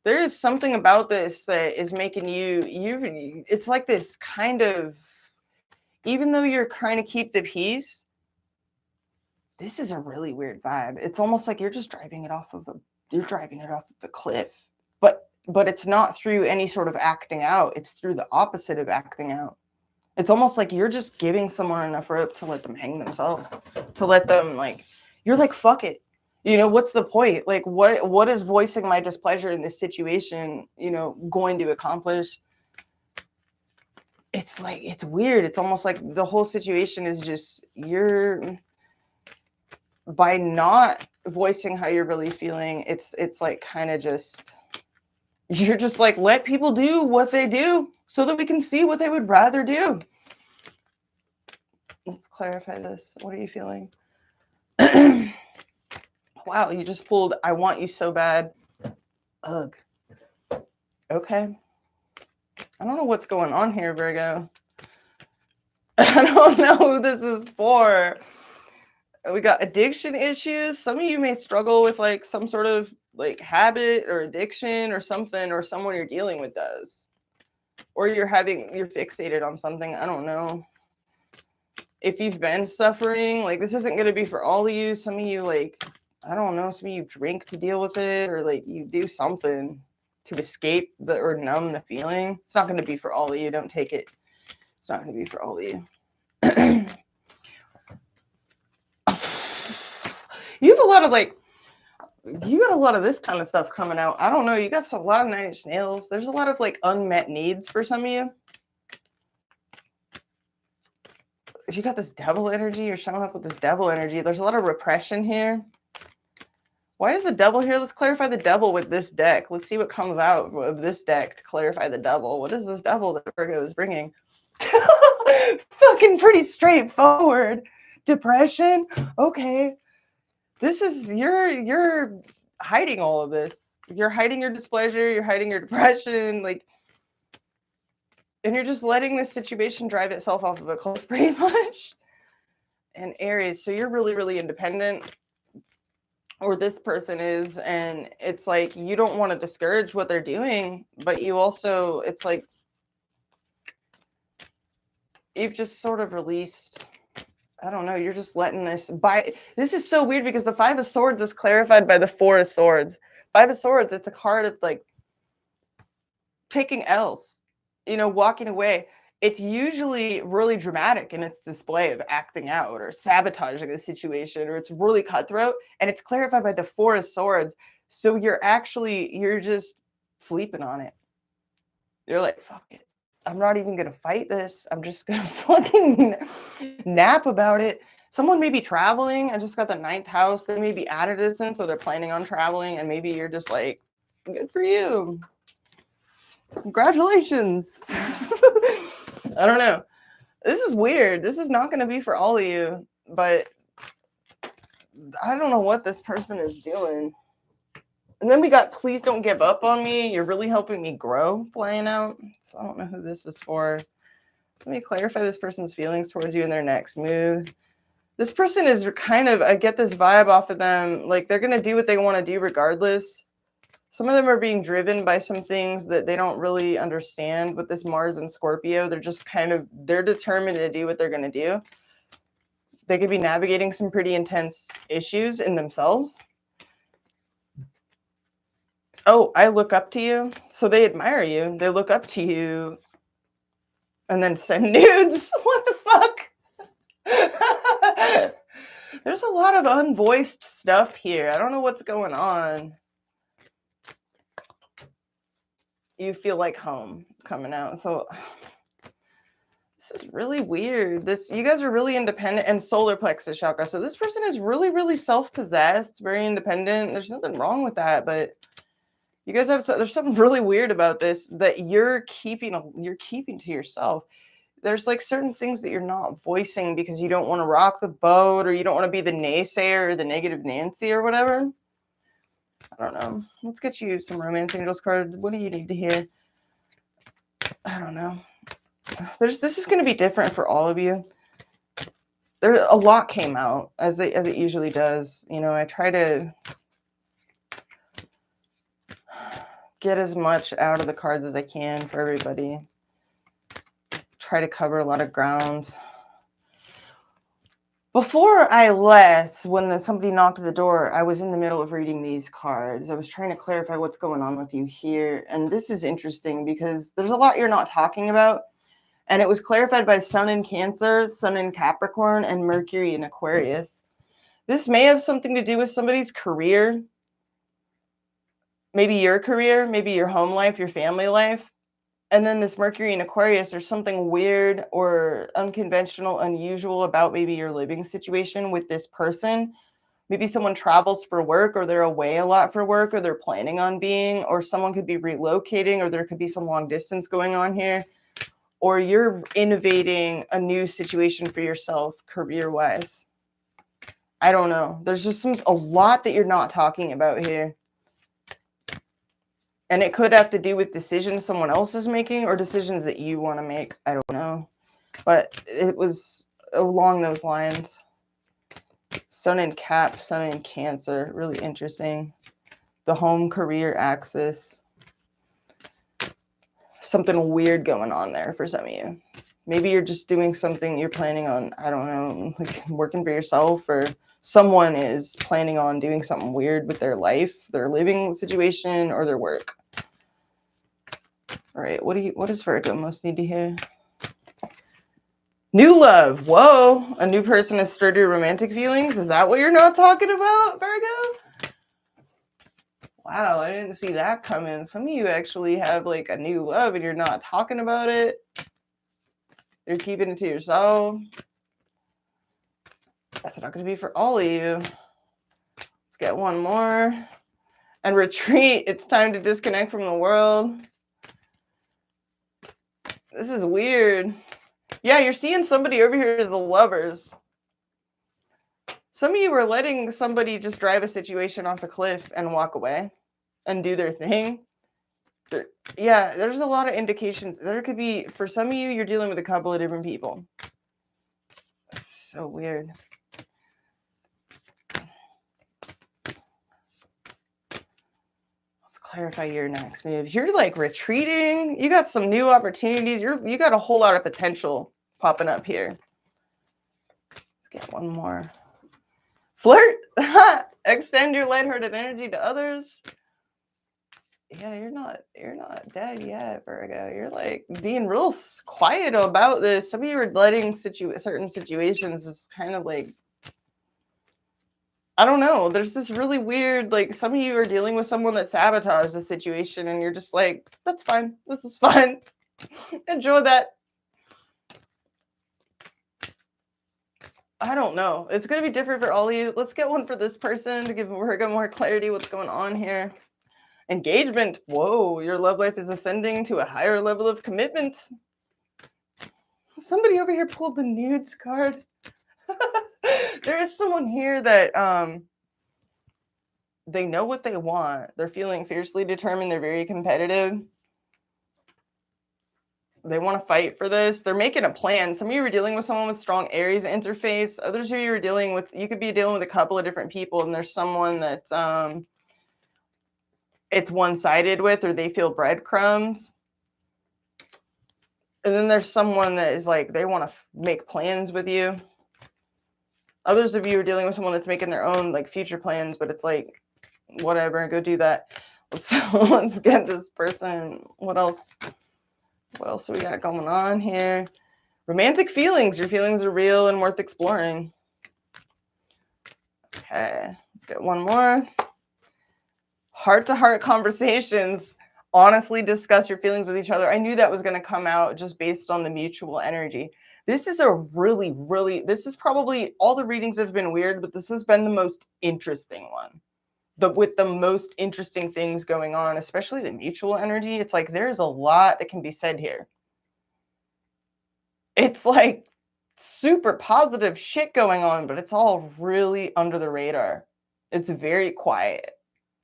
There is something about this that is making it's like this kind of, even though you're trying to keep the peace, this is a really weird vibe. It's almost like you're just driving it off of the cliff. But it's not through any sort of acting out. It's through the opposite of acting out. It's almost like you're just giving someone enough rope to let them hang themselves, to let them you're like, fuck it. What's the point? Like, what is voicing my displeasure in this situation, going to accomplish? It's like, it's weird. It's almost like the whole situation is just, by not voicing how you're really feeling, it's like kind of just, you're just like, let people do what they do so that we can see what they would rather do. Let's clarify this. What are you feeling? Wow, you just pulled I want you so bad. Ugh. Okay. I don't know what's going on here, Virgo. I don't know who this is for. We got addiction issues. Some of you may struggle with like some sort of like habit or addiction or something, or someone you're dealing with does. Or you're fixated on something. I don't know. If you've been suffering, like, this isn't going to be for all of you. Some of you, like, I don't know, some of you drink to deal with it, or like you do something to escape or numb the feeling. It's not going to be for all of you. Don't take it. It's not going to be for all of you. You have a lot of you got a lot of this kind of stuff coming out. I don't know. You got a lot of 9-inch nails. There's a lot of like unmet needs for some of you. if you got this devil energy, you're showing up with this devil energy. There's a lot of repression here. Why is the devil here? Let's clarify the devil with this deck. Let's see what comes out of this deck to clarify the devil. What is this devil that Virgo is bringing? Fucking pretty straightforward. Depression. Okay. This is you're hiding all of this. You're hiding your displeasure, you're hiding your depression, like, and you're just letting this situation drive itself off of a cliff pretty much. And Aries, so you're really, really independent, or this person is, and it's like you don't want to discourage what they're doing, but you also, it's like you've just sort of released, I don't know, you're just letting this by. This is so weird because the Five of Swords is clarified by the Four of Swords. Five of Swords, it's a card of like taking L's, you know, walking away. It's usually really dramatic in its display of acting out or sabotaging the situation, or it's really cutthroat, and it's clarified by the Four of Swords. So you're just sleeping on it. You're like, fuck it. I'm not even going to fight this. I'm just going to fucking nap about it. Someone may be traveling. I just got the 9th house. They may be at a distance, so they're planning on traveling, and maybe you're just like, good for you. Congratulations. I don't know. This is weird. This is not going to be for all of you, but I don't know what this person is doing. And then we got Please Don't Give Up on Me. You're really helping me grow flying out. So I don't know who this is for. Let me clarify this person's feelings towards you in their next move. This person is kind of, I get this vibe off of them, like they're going to do what they want to do regardless. Some of them are being driven by some things that they don't really understand with this Mars and Scorpio. They're just they're determined to do what they're going to do. They could be navigating some pretty intense issues in themselves. Oh, I look up to you. So they admire you. They look up to you and then send nudes. What the fuck? There's a lot of unvoiced stuff here. I don't know what's going on. You feel like home coming out. So this is really weird. You guys are really independent, and solar plexus chakra. So this person is really, really self-possessed, very independent. There's nothing wrong with that, but you guys there's something really weird about this that you're keeping to yourself. There's like certain things that you're not voicing because you don't want to rock the boat, or you don't want to be the naysayer or the negative Nancy or whatever. I don't know. Let's get you some romance angels cards. What do you need to hear? I don't know. This is going to be different for all of you. There a lot came out as it usually does. You know, I try to get as much out of the cards as I can for everybody. Try to cover a lot of ground. Before I left, when somebody knocked at the door, I was in the middle of reading these cards. I was trying to clarify what's going on with you here. And this is interesting because there's a lot you're not talking about. And it was clarified by Sun in Cancer, Sun in Capricorn, and Mercury in Aquarius. This may have something to do with somebody's career. Maybe your career, maybe your home life, your family life. And then this Mercury in Aquarius, there's something weird or unconventional, unusual about maybe your living situation with this person. Maybe someone travels for work, or they're away a lot for work, or they're planning on being, or someone could be relocating, or there could be some long distance going on here, or you're innovating a new situation for yourself career-wise. I don't know. There's just a lot that you're not talking about here. And it could have to do with decisions someone else is making or decisions that you want to make. I don't know. But it was along those lines. Sun in Cap, Sun in Cancer. Really interesting. The home career axis. Something weird going on there for some of you. Maybe you're just doing something you're planning on, I don't know, like working for yourself, or someone is planning on doing something weird with their life, their living situation, or their work. All right, what does Virgo most need to hear? New love. Whoa, a new person has stirred your romantic feelings? Is that what you're not talking about, Virgo? Wow, I didn't see that coming. Some of you actually have like a new love and you're not talking about it. You're keeping it to yourself. That's not going to be for all of you. Let's get one more. And retreat. It's time to disconnect from the world. This is weird. Yeah, you're seeing somebody over here as the lovers. Some of you are letting somebody just drive a situation off a cliff and walk away and do their thing. Yeah, there's a lot of indications. There could be, for some of you, you're dealing with a couple of different people. So weird. Let's clarify your next move. You're like retreating. You got some new opportunities. You got a whole lot of potential popping up here. Let's get one more. Flirt. Extend your lighthearted energy to others. Yeah, you're not dead yet, Virgo. You're like being real quiet about this. Some of you are letting certain situations is kind of like, I don't know. There's this really weird, like some of you are dealing with someone that sabotaged the situation and you're just like, that's fine. This is fine. Enjoy that. I don't know. It's going to be different for all of you. Let's get one for this person to give Virgo more clarity what's going on here. Engagement. Whoa, your love life is ascending to a higher level of commitment. Somebody over here pulled the nudes card. There is someone here that they know what they want. They're feeling fiercely determined. They're very competitive. They want to fight for this. They're making a plan. Some of you are dealing with someone with strong Aries interface. Others of you are dealing with, you could be dealing with a couple of different people and there's someone that's it's one-sided with, or they feel breadcrumbs. And then there's someone that is like, they want to make plans with you. Others of you are dealing with someone that's making their own like future plans, but it's like, whatever, go do that. So let's get this person. What else? What else do we got going on here? Romantic feelings. Your feelings are real and worth exploring. Okay, let's get one more. Heart-to-heart conversations. Honestly discuss your feelings with each other. I knew that was going to come out just based on the mutual energy. This is a really, this is probably, all the readings have been weird, but this has been the most interesting one. With the most interesting things going on, especially the mutual energy. It's like there's a lot that can be said here. It's like super positive shit going on, but it's all really under the radar. It's very quiet.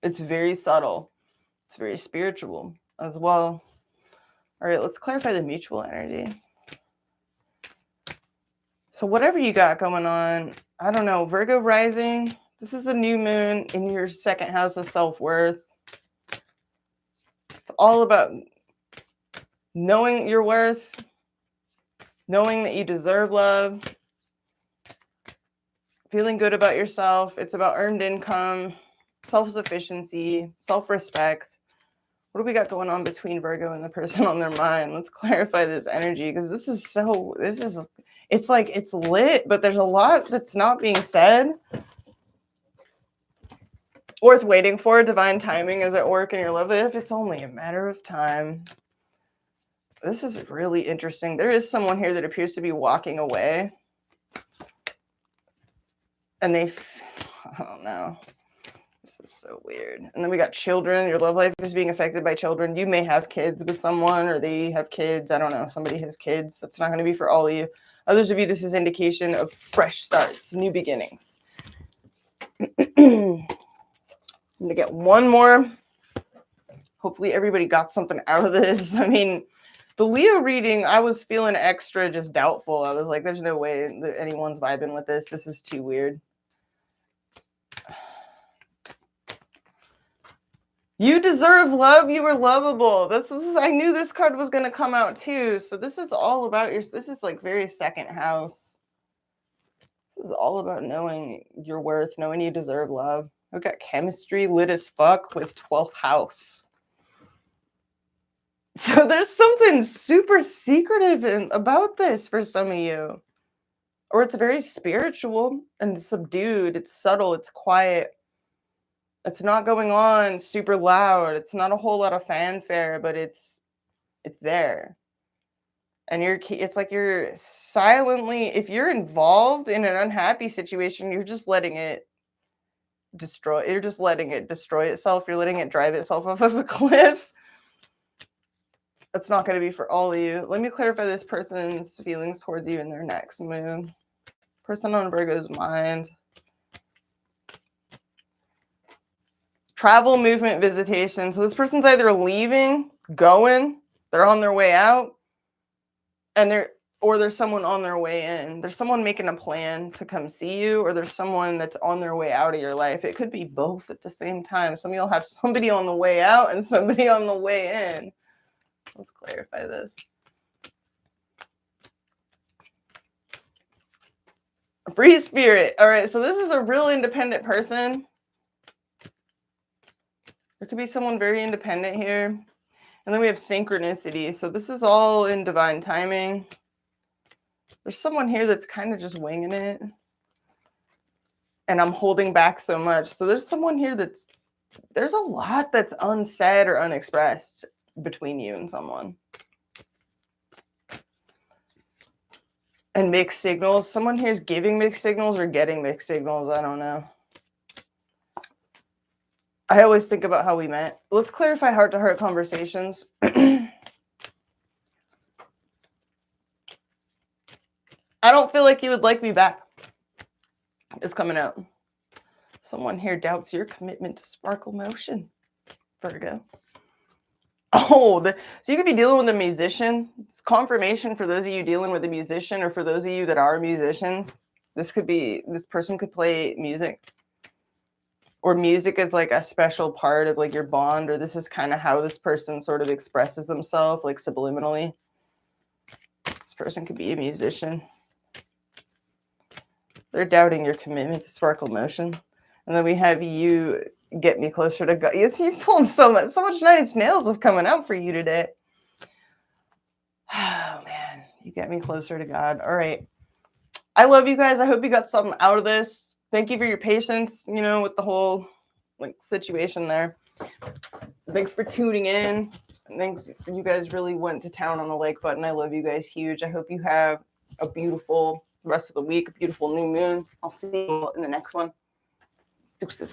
It's very subtle. It's very spiritual as well. All right, let's clarify the mutual energy. So whatever you got going on, I don't know, Virgo rising, this is a new moon in your second house of self-worth. It's all about knowing your worth, knowing that you deserve love, feeling good about yourself. It's about earned income, self-sufficiency, self-respect. What do we got going on between Virgo and the person on their mind? Let's clarify this energy because it's like it's lit, but there's a lot that's not being said. Worth waiting for. Divine timing is at work in your love life. It's only a matter of time. This is really interesting. There is someone here that appears to be walking away. And oh no. This is so weird. And then we got children. Your love life is being affected by children. You may have kids with someone or they have kids. I don't know. Somebody has kids. That's not going to be for all of you. Others of you, this is indication of fresh starts, new beginnings. I'm going to get one more. Hopefully everybody got something out of this. I mean, the Leo reading, I was feeling extra just doubtful. I was like, there's no way that anyone's vibing with this. This is too weird. You deserve love. You are lovable. I knew this card was going to come out too. So this is all about this is like very second house. This is all about knowing your worth, knowing you deserve love. I've got chemistry lit as fuck with 12th house. So there's something super secretive about this for some of you. Or it's very spiritual and subdued. It's subtle. It's quiet. It's not going on super loud. It's not a whole lot of fanfare, but it's there. And it's like you're silently, if you're involved in an unhappy situation, you're just letting it destroy itself. You're letting it drive itself off of a cliff. That's not going to be for all of you. Let me clarify this person's feelings towards you in their next move. Person on Virgo's mind. Travel, movement, visitation. So this person's either leaving, going, they're on their way out, and there's someone on their way in. There's someone making a plan to come see you, or there's someone that's on their way out of your life. It could be both at the same time. Some of you'll have somebody on the way out and somebody on the way in. Let's clarify this. Free spirit. All right, so this is a real independent person. There could be someone very independent here. And then we have synchronicity. So this is all in divine timing. There's someone here that's kind of just winging it. And I'm holding back so much. So there's someone here there's a lot that's unsaid or unexpressed between you and someone. And mixed signals. Someone here is giving mixed signals or getting mixed signals. I don't know. I always think about how we met. Let's clarify heart-to-heart conversations. I don't feel like you would like me back. It's coming out. Someone here doubts your commitment to sparkle motion, Virgo. Oh, so you could be dealing with a musician. It's confirmation for those of you dealing with a musician, or for those of you that are musicians. This person could play music. Or music is like a special part of like your bond, or this is kind of how this person sort of expresses themselves, like subliminally. This person could be a musician. They're doubting your commitment to sparkle motion. And then we have you get me closer to God. Yes, you're pulling so much 9 inch nails is coming out for you today. Oh man, you get me closer to God. All right. I love you guys. I hope you got something out of this. Thank you for your patience, with the whole situation there. Thanks for tuning in. Thanks. You guys really went to town on the like button. I love you guys huge. I hope you have a beautiful rest of the week, a beautiful new moon. I'll see you in the next one. Deuces.